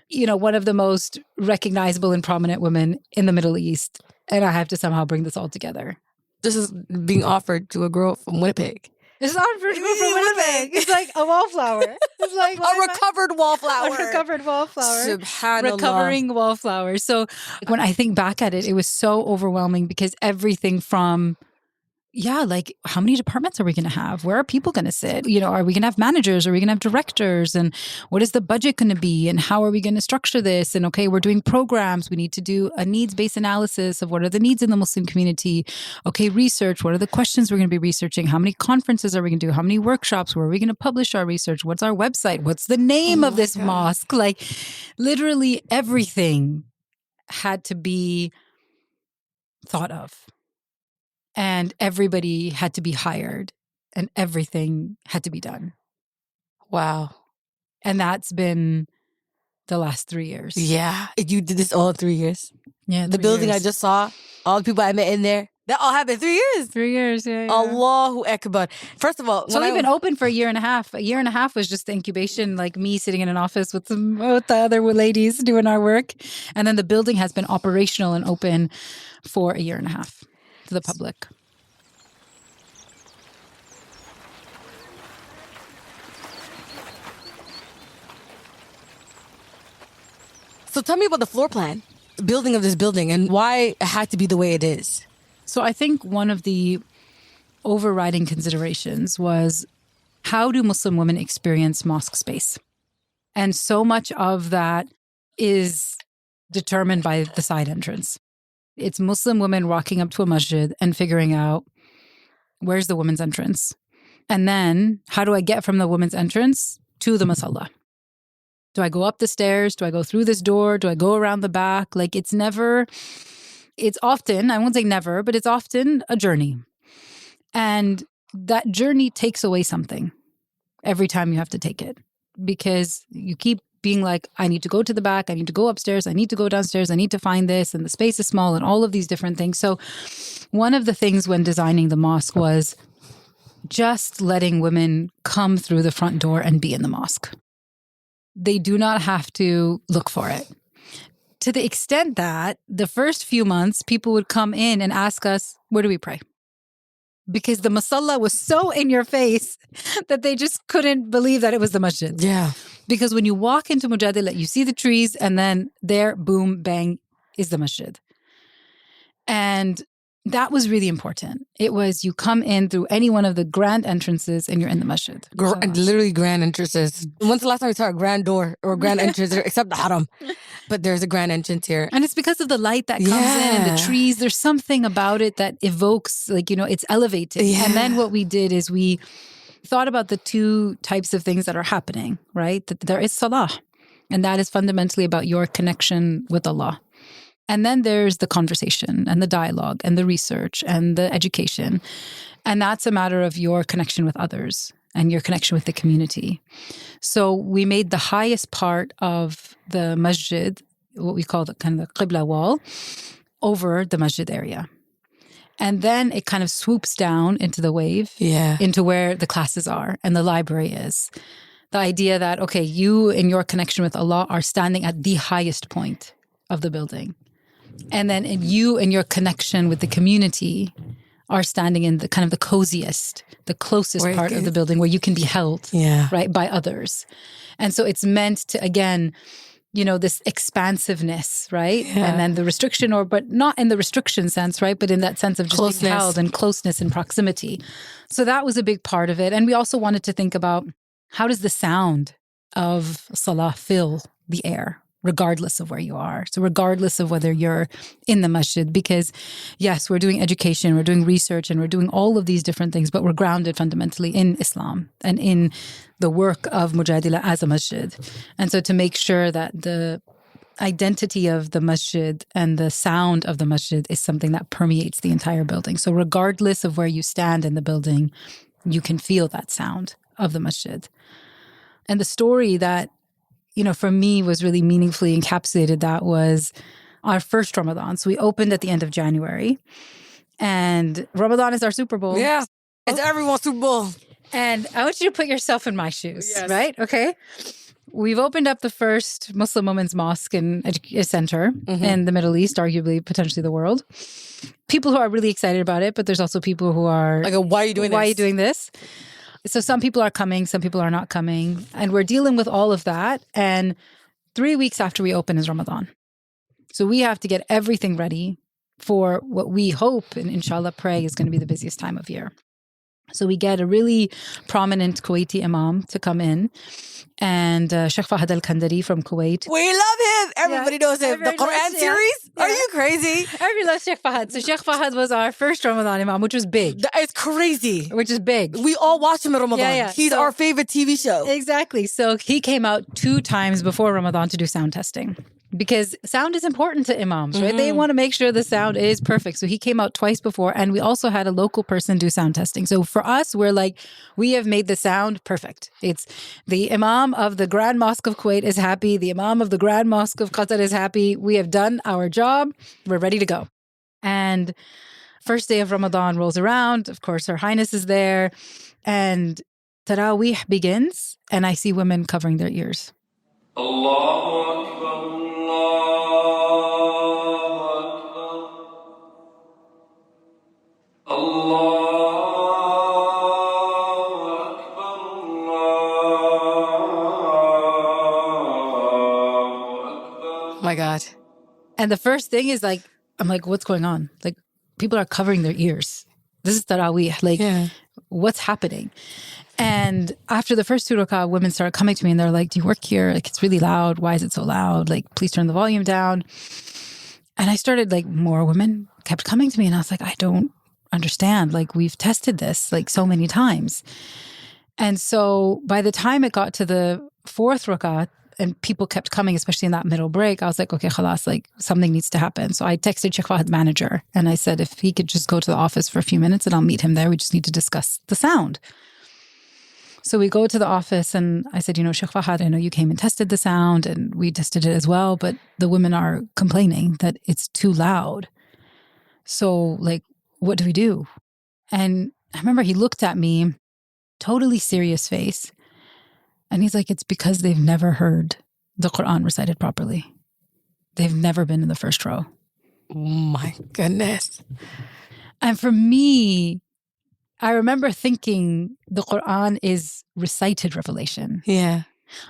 one of the most recognizable and prominent women in the Middle East. And I have to somehow bring this all together. This is being offered to a girl from Winnipeg. It's offered to a girl from Winnipeg. It's like a wallflower. It's like a recovered wallflower. A recovered wallflower. Subhanallah. Recovering wallflower. So when I think back at it, it was so overwhelming because everything from like how many departments are we going to have? Where are people going to sit? Are we going to have managers? Are we going to have directors? And what is the budget going to be? And how are we going to structure this? And okay, we're doing programs. We need to do a needs-based analysis of what are the needs in the Muslim community. Okay, research. What are the questions we're going to be researching? How many conferences are we going to do? How many workshops? Where are we going to publish our research? What's our website? What's the name of this mosque? Like literally everything had to be thought of. And everybody had to be hired and everything had to be done. Wow. And that's been the last 3 years. Yeah. You did this all in 3 years? Yeah. The building I just saw, all the people I met in there, that all happened in 3 years. 3 years, yeah. Allahu Akbar. First of all, so we've been open for a year and a half. A year and a half was just the incubation, like me sitting in an office with the other ladies doing our work. And then the building has been operational and open for a year and a half to the public. So tell me about the floor plan, the building of this building, and why it had to be the way it is. So I think one of the overriding considerations was how do Muslim women experience mosque space? And so much of that is determined by the side entrance. It's Muslim women walking up to a masjid and figuring out where's the women's entrance? And then how do I get from the women's entrance to the masalla? Do I go up the stairs? Do I go through this door? Do I go around the back? Like it's often, I won't say never, but it's often a journey. And that journey takes away something every time you have to take it because you keep being like, I need to go to the back. I need to go upstairs. I need to go downstairs. I need to find this. And the space is small and all of these different things. So one of the things when designing the mosque was just letting women come through the front door and be in the mosque. They do not have to look for it. To the extent that the first few months, people would come in and ask us, where do we pray? Because the masalla was so in your face that they just couldn't believe that it was the masjid. Yeah. Because when you walk into Mujadala, you see the trees and then there, boom, bang, is the masjid. And that was really important. It was you come in through any one of the grand entrances and you're in the masjid. Literally grand entrances. When's the last time we saw a grand door or a grand entrance except the haram? But there's a grand entrance here. And it's because of the light that comes in and the trees. There's something about it that evokes, it's elevated. Yeah. And then what we did is we thought about the two types of things that are happening, right? That there is salah. And that is fundamentally about your connection with Allah. And then there's the conversation and the dialogue and the research and the education. And that's a matter of your connection with others and your connection with the community. So we made the highest part of the masjid, what we call the kind of the qibla wall, over the masjid area. And then it kind of swoops down into the wave, into where the classes are and the library is. The idea that, okay, you in your connection with Allah are standing at the highest point of the building. And then you in your connection with the community are standing in the kind of the coziest, the closest part of the building where you can be held, right, by others. And so it's meant to, again, you know, this expansiveness, right? And then the restriction, but not in the restriction sense, right? But in that sense of just being held and closeness and proximity. So that was a big part of it. And we also wanted to think about, how does the sound of salah fill the air, regardless of where you are? So regardless of whether you're in the masjid, because yes, we're doing education, we're doing research, and we're doing all of these different things, but we're grounded fundamentally in Islam and in the work of Mujadila as a masjid. And so to make sure that the identity of the masjid and the sound of the masjid is something that permeates the entire building. So regardless of where you stand in the building, you can feel that sound of the masjid. And the story that, you know, for me was really meaningfully encapsulated, that was our first Ramadan. So we opened at the end of January, and Ramadan is our Super Bowl. Yeah, it's everyone's Super Bowl. And I want you to put yourself in my shoes, right? Okay. We've opened up the first Muslim women's mosque and center in the Middle East, arguably, potentially the world. People who are really excited about it, but there's also people who are like, why are you doing this? Why are you doing this? So some people are coming, some people are not coming. And we're dealing with all of that. And 3 weeks after we open is Ramadan. So we have to get everything ready for what we hope and inshallah pray is going to be the busiest time of year. So we get a really prominent Kuwaiti imam to come in, and Sheikh Fahad al-Kandari from Kuwait. We love him. Everybody knows him. The Quran series? Are you crazy? Everybody loves Sheikh Fahad. So Sheikh Fahad was our first Ramadan imam, which was big. It's crazy. Which is big. We all watch him in Ramadan. He's our favorite TV show. Exactly. So he came out 2 times before Ramadan to do sound testing. Because sound is important to imams, right? They want to make sure the sound is perfect. So he came out twice before, and we also had a local person do sound testing. So for us, we're like, we have made the sound perfect. It's the imam of the Grand Mosque of Kuwait is happy. The imam of the Grand Mosque of Qatar is happy. We have done our job. We're ready to go. And first day of Ramadan rolls around. Of course, Her Highness is there. And Taraweeh begins, and I see women covering their ears. Allahu Akbar. My God. And the first thing is like, I'm like, what's going on? Like, people are covering their ears. This is Taraweeh. Like, what's happening? And after the first 2 rak'ah, women started coming to me and they're like, do you work here? Like, it's really loud. Why is it so loud? Like, please turn the volume down. And I started, like, more women kept coming to me, and I was like, I don't understand. Like, we've tested this like so many times. And so by the time it got to the 4th rak'ah and people kept coming, especially in that middle break, I was like, okay, khalas, like something needs to happen. So I texted Sheikh Fahad's manager and I said, if he could just go to the office for a few minutes and I'll meet him there. We just need to discuss the sound. So we go to the office and I said, you know, Sheikh Fahad, I know you came and tested the sound and we tested it as well, but the women are complaining that it's too loud. So like, what do we do? And I remember he looked at me, totally serious face. And he's like, it's because they've never heard the Quran recited properly. They've never been in the first row. Oh my goodness. And for me, I remember thinking the Quran is recited revelation. Yeah.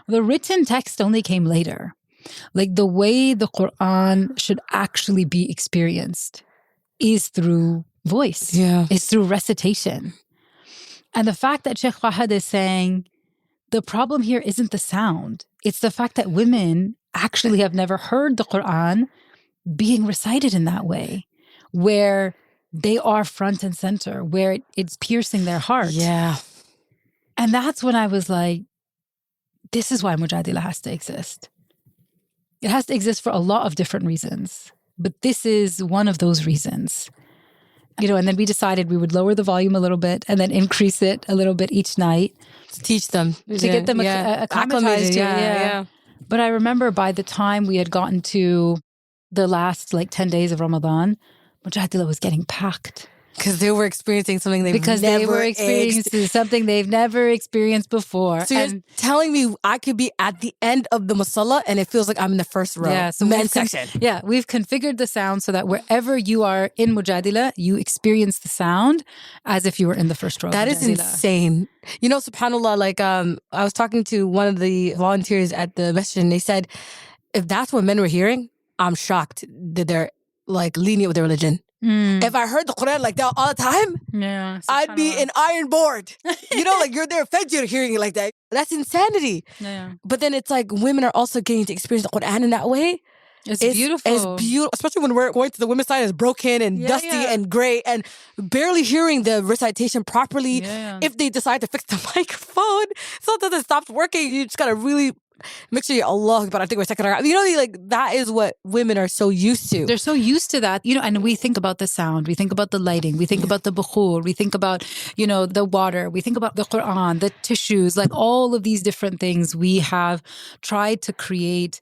The written text only came later. Like the way the Quran should actually be experienced is through voice, is through recitation. And the fact that Sheikh Fahad is saying, the problem here isn't the sound. It's the fact that women actually have never heard the Quran being recited in that way, where they are front and center, where it's piercing their heart. Yeah. And that's when I was like, this is why Mujadila has to exist. It has to exist for a lot of different reasons. But this is one of those reasons. And then we decided we would lower the volume a little bit and then increase it a little bit each night. To teach them. To get them acclimatized to it. Yeah. But I remember by the time we had gotten to the last 10 days of Ramadan, Mujadila was getting packed. Because they were experiencing something they were experiencing something they've never experienced before. So you're telling me I could be at the end of the musalla and it feels like I'm in the first row. Yeah, so men's section. We've configured the sound so that wherever you are in Mujadila, you experience the sound as if you were in the first row. That is insane. SubhanAllah, I was talking to one of the volunteers at the masjid and they said, if that's what men were hearing, I'm shocked that they're lenient with their religion. If I heard the Quran like that all the time, I'd be an iron board. You're there, Fajr, hearing it like that. That's insanity. Yeah. But then it's like women are also getting to experience the Quran in that way. It's beautiful. It's beautiful, especially when we're going to the women's side. It's broken and dusty and gray and barely hearing the recitation properly. Yeah. If they decide to fix the microphone, sometimes it stops working. You just gotta really make sure you're Allah, but I think we're second. That is what women are so used to. They're so used to that, and we think about the sound, we think about the lighting, we think about the bukhur, we think about, the water, we think about the Quran, the tissues, all of these different things. We have tried to create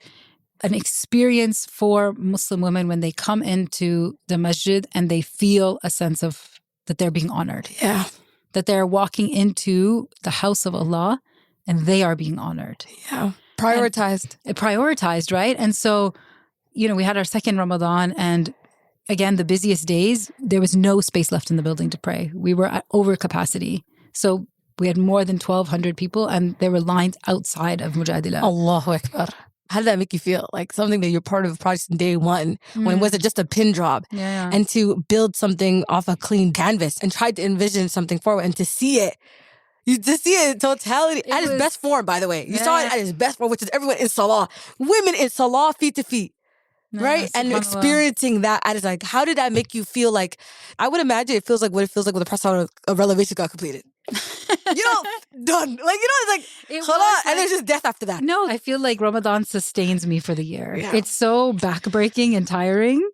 an experience for Muslim women when they come into the masjid and they feel a sense of that they're being honored. Yeah. That they're walking into the house of Allah and they are being honored. Yeah. Prioritized, right? And so, we had our second Ramadan and again, the busiest days, there was no space left in the building to pray. We were at over capacity. So we had more than 1,200 people and there were lines outside of Mujadila. Allahu Akbar. How did that make you feel? Like something that you're part of project in day one, when it wasn't just a pin drop, and to build something off a clean canvas and try to envision something forward and to see it. To see it in totality, at its best form, by the way. You saw it at its best form, which is everyone in salah. Women in salah, feet to feet. Right? And experiencing that, I was like, how did that make you feel? Like, I would imagine it feels like what it feels like when the press out of Revelation got completed. Done. It's like, and there's just death after that. No, I feel like Ramadan sustains me for the year. Yeah. It's so backbreaking and tiring,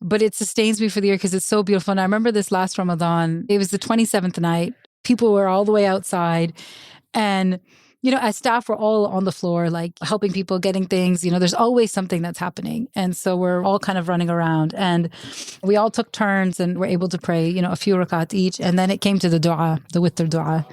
but it sustains me for the year because it's so beautiful. And I remember this last Ramadan, it was the 27th night. People were all the way outside. And, as staff, we're all on the floor, helping people, getting things. There's always something that's happening. And so we're all kind of running around. And we all took turns and were able to pray, a few rakat each. And then it came to the dua, the witr dua.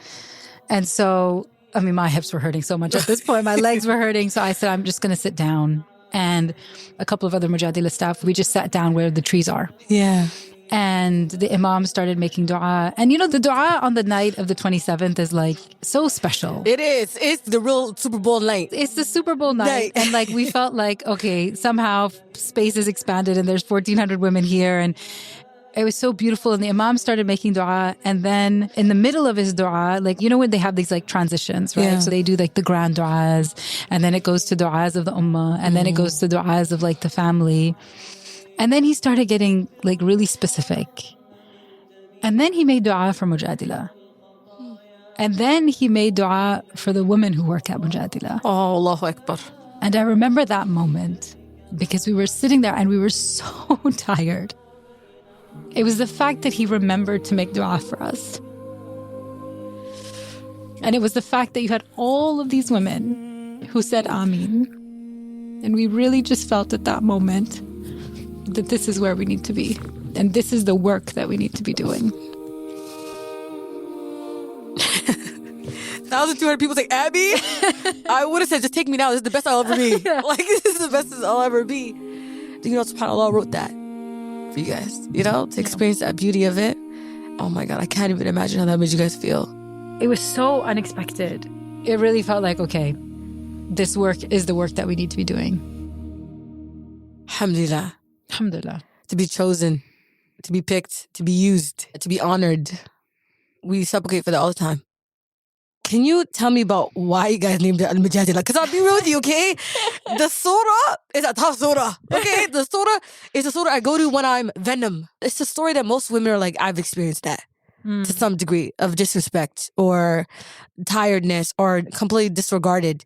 And so, my hips were hurting so much at this point. My legs were hurting. So I said, I'm just going to sit down. And a couple of other Mujadila staff, we just sat down where the trees are. Yeah. And the imam started making dua. And the dua on the night of the 27th is so special. It is. It's the real Super Bowl night. It's the Super Bowl night. And we felt okay, somehow space is expanded and there's 1,400 women here. And it was so beautiful. And the imam started making dua. And then in the middle of his dua, when they have these transitions, right? Yeah. So they do the grand duas. And then it goes to duas of the ummah. And then it goes to duas of the family. And then he started getting really specific. And then he made dua for Mujadila. And then he made dua for the women who work at Mujadila. Oh, Allahu Akbar. And I remember that moment because we were sitting there and we were so tired. It was the fact that he remembered to make dua for us. And it was the fact that you had all of these women who said Ameen. And we really just felt at that moment that this is where we need to be. And this is the work that we need to be doing. 1,200 people say, Abby? I would have said, just take me now. This is the best I'll ever be. This is the best I'll ever be. SubhanAllah wrote that for you guys, to experience that beauty of it. Oh my God, I can't even imagine how that made you guys feel. It was so unexpected. It really felt like, okay, this work is the work that we need to be doing. Alhamdulillah. Alhamdulillah. To be chosen, to be picked, to be used, to be honored. We supplicate for that all the time. Can you tell me about why you guys named it Al-Mujadila? Because I'll be real with you, okay? The surah is a tough surah, okay? The surah is a surah I go to when I'm venom. It's a story that most women are I've experienced that to some degree of disrespect or tiredness or completely disregarded.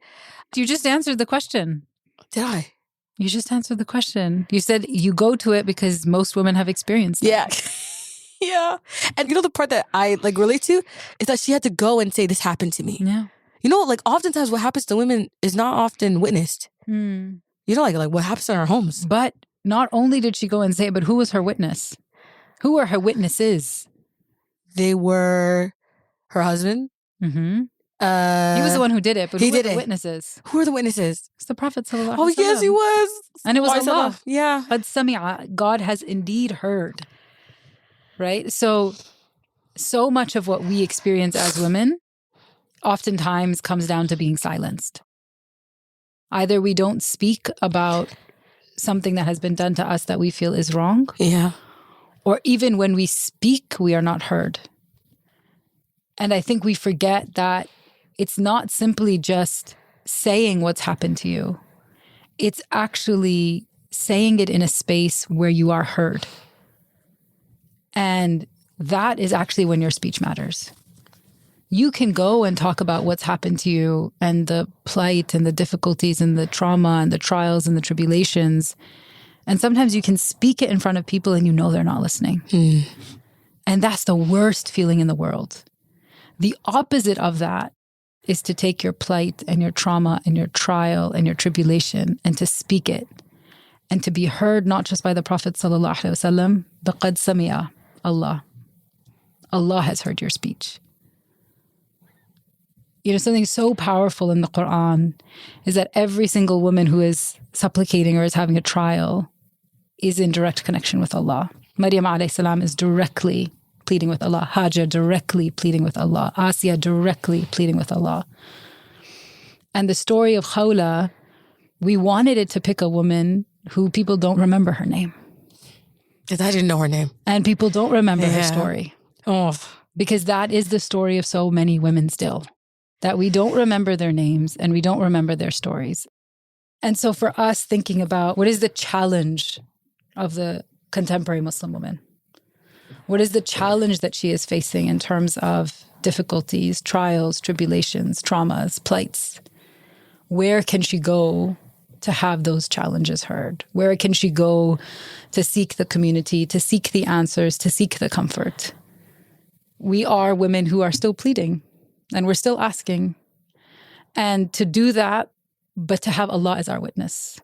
You just answered the question. Did I? You just answered the question. You said you go to it because most women have experienced it. Yeah. Yeah. And you know, the part that I like relate to is that she had to go and say, this happened to me. Yeah. You know, like oftentimes what happens to women is not often witnessed. Mm. You know, like what happens in our homes. But not only did she go and say it, but who was her witness? Who were her witnesses? They were her husband. Mm-hmm. He was the one who did it, but he who were did the it. witnesses? Who are the witnesses? It's the Prophet sallallahu Oh, alaihi yes, he wasallam. was. And it was Why Allah. Yeah. Qad sami'a. God has indeed heard. Right? So much of what we experience as women oftentimes comes down to being silenced. Either we don't speak about something that has been done to us that we feel is wrong. Yeah. Or even when we speak, we are not heard. And I think we forget that it's not simply just saying what's happened to you. It's actually saying it in a space where you are heard. And that is actually when your speech matters. You can go and talk about what's happened to you and the plight and the difficulties and the trauma and the trials and the tribulations. And sometimes you can speak it in front of people and you know they're not listening. And that's the worst feeling in the world. The opposite of that is to take your plight and your trauma and your trial and your tribulation and to speak it and to be heard not just by the Prophet sallallahu alaihi wasallam, but qad sami'a, Allah. Allah has heard your speech. You know, something so powerful in the Quran is that every single woman who is supplicating or is having a trial is in direct connection with Allah. Maryam alayhi salam is directly pleading with Allah. Hajar directly pleading with Allah. Asiya directly pleading with Allah. And the story of Khawla, we wanted it to pick a woman who people don't remember her name. Because I didn't know her name. And people don't remember her story. Oh. Because that is the story of so many women still. That we don't remember their names and we don't remember their stories. And so for us thinking about what is the challenge of the contemporary Muslim woman? What is the challenge that she is facing in terms of difficulties, trials, tribulations, traumas, plights? Where can she go to have those challenges heard? Where can she go to seek the community, to seek the answers, to seek the comfort? We are women who are still pleading and we're still asking. And to do that, but to have Allah as our witness.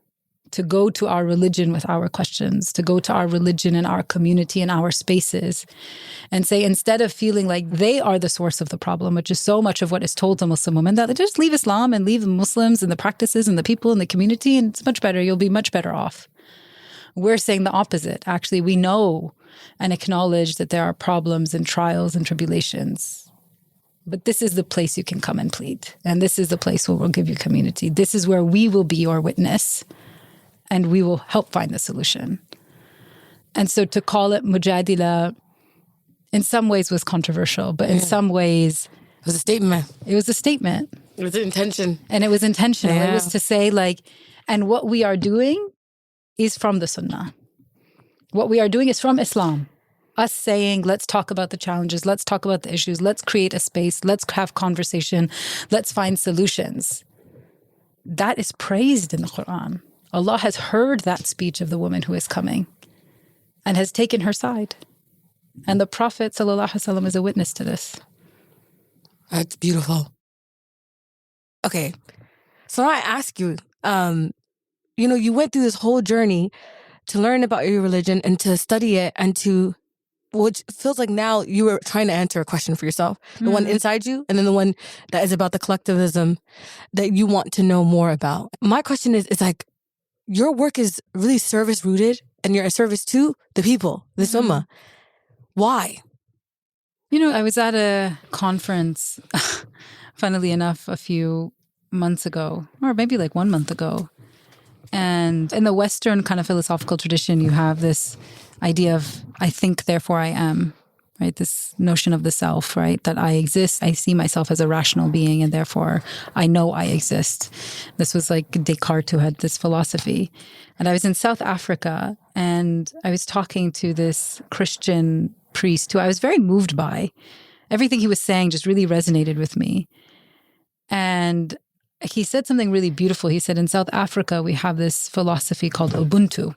To go to our religion with our questions, to go to our religion and our community and our spaces and say, instead of feeling like they are the source of the problem, which is so much of what is told to Muslim women, that they just leave Islam and leave the Muslims and the practices and the people and the community and it's much better, you'll be much better off. We're saying the opposite. Actually, we know and acknowledge that there are problems and trials and tribulations. But this is the place you can come and plead. And this is the place where we'll give you community. This is where we will be your witness. And we will help find the solution. And so to call it mujadila in some ways was controversial, but in some ways... It was a statement. It was a statement. It was an intention. And it was intentional. Yeah. It was to say like, and what we are doing is from the Sunnah. What we are doing is from Islam. Us saying, let's talk about the challenges, let's talk about the issues, let's create a space, let's have conversation, let's find solutions. That is praised in the Quran. Allah has heard that speech of the woman who is coming and has taken her side. And the Prophet ﷺ is a witness to this. That's beautiful. Okay. So now I ask you, you know, you went through this whole journey to learn about your religion and to study it and to, which feels like now you were trying to answer a question for yourself. The one inside you and then the one that is about the collectivism that you want to know more about. My question is, it's like, your work is really service-rooted and you're a service to the people, the Ummah. Why? You know, I was at a conference, funnily enough, a few months ago, or maybe like 1 month ago. And in the Western kind of philosophical tradition, you have this idea of, I think, therefore I am, right? This notion of the self, right? That I exist, I see myself as a rational being, and therefore I know I exist. This was like Descartes who had this philosophy. And I was in South Africa, and I was talking to this Christian priest who I was very moved by. Everything he was saying just really resonated with me. And he said something really beautiful. He said, in South Africa, we have this philosophy called Ubuntu,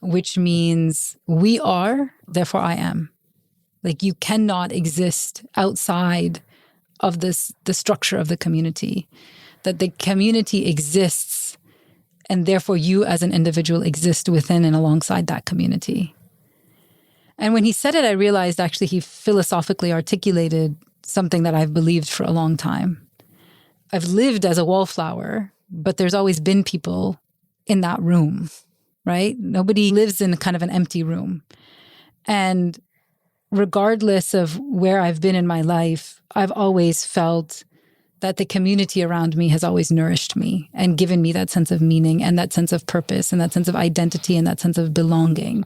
which means we are, therefore I am. Like, you cannot exist outside of the structure of the community, that the community exists and therefore you as an individual exist within and alongside that community. And when he said it, I realized actually he philosophically articulated something that I've believed for a long time. I've lived as a wallflower, but there's always been people in that room, right? Nobody lives in kind of an empty room. And regardless of where I've been in my life, I've always felt that the community around me has always nourished me and given me that sense of meaning and that sense of purpose and that sense of identity and that sense of belonging.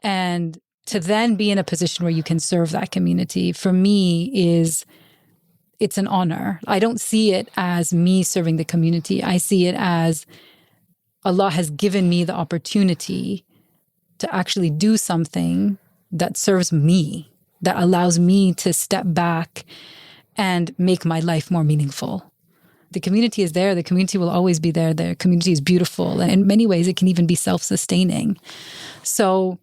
And to then be in a position where you can serve that community, for me, it's an honor. I don't see it as me serving the community. I see it as Allah has given me the opportunity to actually do something that serves me, that allows me to step back and make my life more meaningful. The community is there. The community will always be there. The community is beautiful. And in many ways, it can even be self-sustaining. So,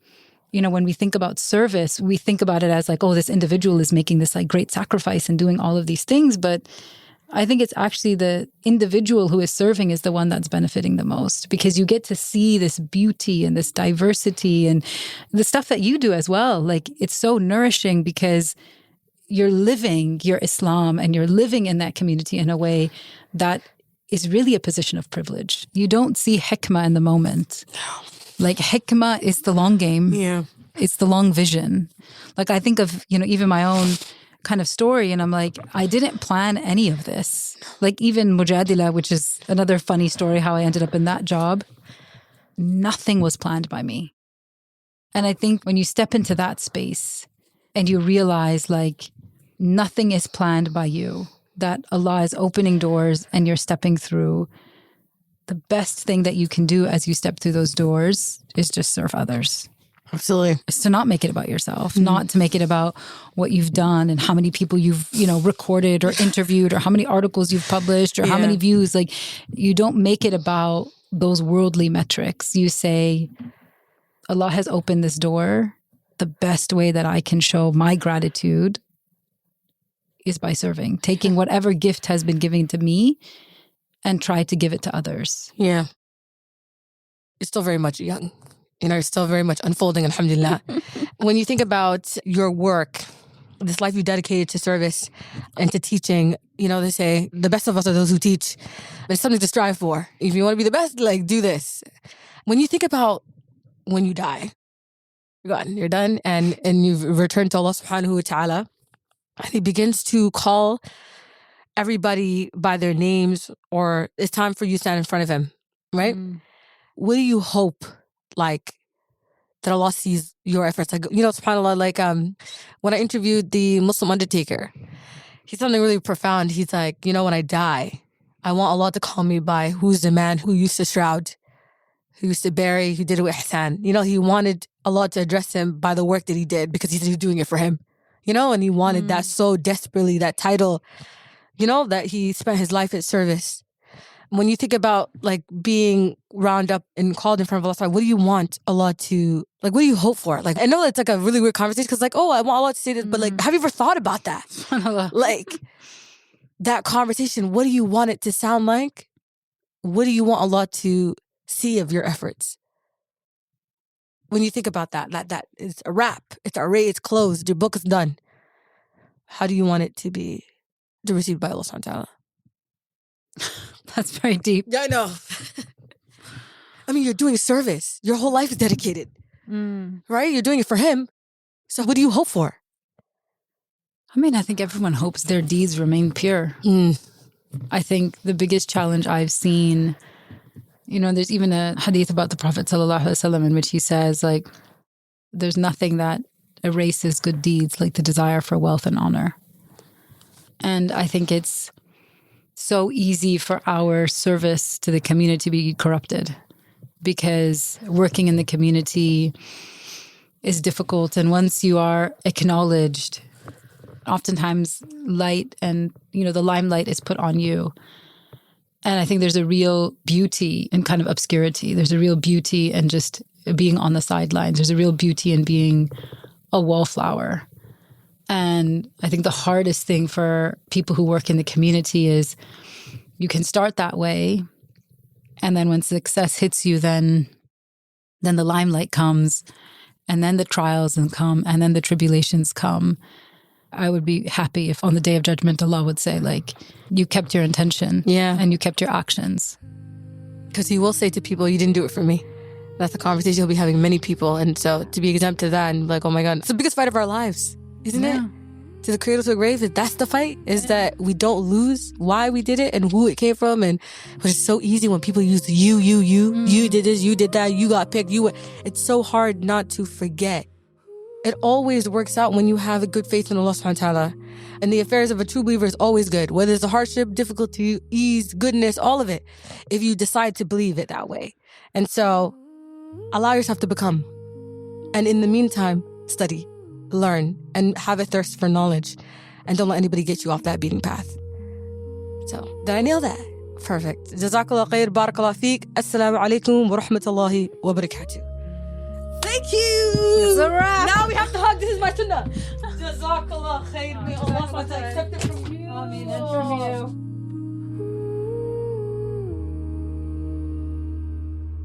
when we think about service, we think about it as like, oh, this individual is making this like great sacrifice and doing all of these things. But I think it's actually the individual who is serving is the one that's benefiting the most, because you get to see this beauty and this diversity and the stuff that you do as well. Like, it's so nourishing because you're living your Islam and you're living in that community in a way that is really a position of privilege. You don't see hikmah in the moment. Like, hikmah is the long game. Yeah. It's the long vision. Like, I think of, even my own kind of story, and I'm like, I didn't plan any of this. Like, even Mujadila, which is another funny story, how I ended up in that job, nothing was planned by me. And I think when you step into that space and you realize like nothing is planned by you, that Allah is opening doors and you're stepping through, the best thing that you can do as you step through those doors is just serve others. Absolutely. Is to not make it about yourself, not to make it about what you've done and how many people you've, recorded or interviewed or how many articles you've published or how many views. Like, you don't make it about those worldly metrics. You say, Allah has opened this door. The best way that I can show my gratitude is by serving, taking whatever gift has been given to me and try to give it to others. Yeah. You're still very much young. You're still very much unfolding, alhamdulillah. When you think about your work, this life you dedicated to service and to teaching, they say the best of us are those who teach. There's something to strive for. If you want to be the best, like, do this. When you think about when you die, you're done, and you've returned to Allah subhanahu wa ta'ala, and He begins to call everybody by their names, or it's time for you to stand in front of Him, right? What do you hope, like, that Allah sees your efforts? Like, subhanAllah, like, when I interviewed the Muslim undertaker, he said something really profound. He's like, when I die, I want Allah to call me by who's the man who used to shroud, who used to bury, who did it with ihsan. He wanted Allah to address him by the work that he did, because he said he was doing it for him. And he wanted that so desperately, that title, that he spent his life at service. When you think about like being round up and called in front of Allah, what do you want Allah to, like, what do you hope for? Like, I know it's like a really weird conversation because like, oh, I want Allah to say this, but like, have you ever thought about that? Like, that conversation, what do you want it to sound like? What do you want Allah to see of your efforts? When you think about that is a wrap. It's array, it's closed, your book is done. How do you want it to be received by Allah subhanahu wa ta'ala? That's very deep. Yeah, I know. I mean, you're doing service. Your whole life is dedicated. Right? You're doing it for Him. So what do you hope for? I mean, I think everyone hopes their deeds remain pure. I think the biggest challenge I've seen, there's even a hadith about the Prophet ﷺ in which he says, like, there's nothing that erases good deeds like the desire for wealth and honor. And I think it's so easy for our service to the community to be corrupted, because working in the community is difficult. And once you are acknowledged, oftentimes light and, the limelight is put on you. And I think there's a real beauty in kind of obscurity. There's a real beauty in just being on the sidelines. There's a real beauty in being a wallflower. And I think the hardest thing for people who work in the community is you can start that way. And then when success hits you, then the limelight comes, and then the trials come, and then the tribulations come. I would be happy if on the day of judgment, Allah would say, like, you kept your intention. Yeah. And you kept your actions. Because He will say to people, you didn't do it for me. That's the conversation He'll be having with many people. And so to be exempt of that and like, oh my God, it's the biggest fight of our lives, isn't it? To the cradle to the grave, that's the fight, is that we don't lose why we did it and who it came from. And it's so easy when people use you did this, you did that, you got picked, it's so hard not to forget. It always works out when you have a good faith in Allah subhanahu wa ta'ala. And the affairs of a true believer is always good. Whether it's a hardship, difficulty, ease, goodness, all of it. If you decide to believe it that way. And so allow yourself to become. And in the meantime, study, learn, and have a thirst for knowledge. And don't let anybody get you off that beating path. So, did I nail that? Perfect. Jazakallah khair, barakallah feek. Assalamu alaikum wa rahmatullahi wa barakatuh. Thank you. It's a wrap. Now we have to hug. This is my sunnah. Jazakallah khair. May Allah subhanahu wa ta'ala accept it from you. Ameen. And from you.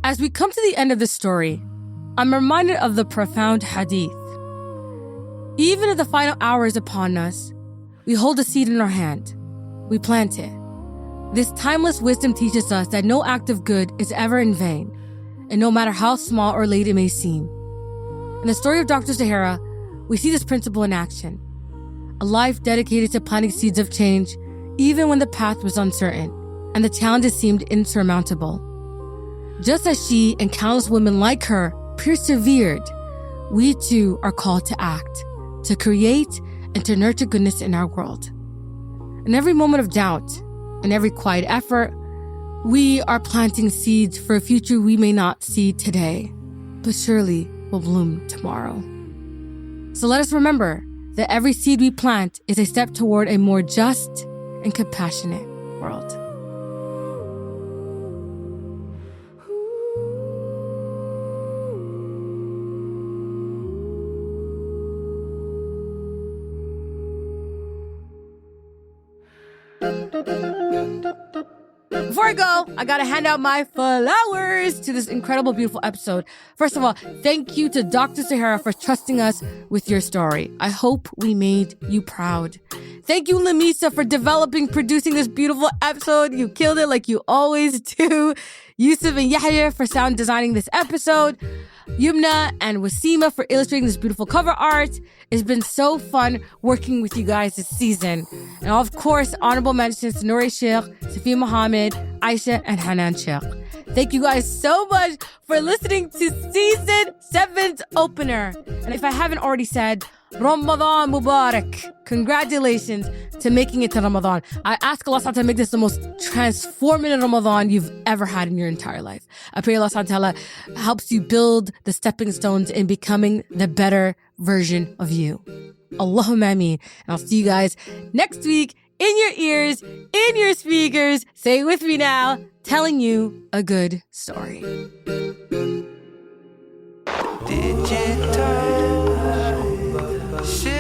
As we come to the end of the story, I'm reminded of the profound hadith. Even if the final hour is upon us, we hold a seed in our hand. We plant it. This timeless wisdom teaches us that no act of good is ever in vain, and no matter how small or late it may seem. In the story of Dr. Sohaira, we see this principle in action. A life dedicated to planting seeds of change, even when the path was uncertain and the challenges seemed insurmountable. Just as she and countless women like her persevered, we too are called to act, to create and to nurture goodness in our world. In every moment of doubt, in every quiet effort, we are planting seeds for a future we may not see today, but surely will bloom tomorrow. So let us remember that every seed we plant is a step toward a more just and compassionate world. Before I go, I gotta hand out my flowers to this incredible, beautiful episode. First of all, thank you to Dr. Sohaira for trusting us with your story. I hope we made you proud. Thank you, Lamisa, for producing this beautiful episode. You killed it like you always do. Yusuf and Yahya for sound designing this episode. Yumna and Wasima for illustrating this beautiful cover art. It's been so fun working with you guys this season. And of course, honorable mentions to Nouri Sheikh, Safi Mohamud, Aisha, and Hanan Sheikh. Thank you guys so much for listening to Season 7's opener. And if I haven't already said, Ramadan Mubarak. Congratulations to making it to Ramadan. I ask Allah to make this the most transformative Ramadan you've ever had in your entire life. I pray Allah helps you build the stepping stones in becoming the better version of you. Allahumma ameen. And I'll see you guys next week in your ears, in your speakers. Say it with me now, telling you a good story. Digital. Shit.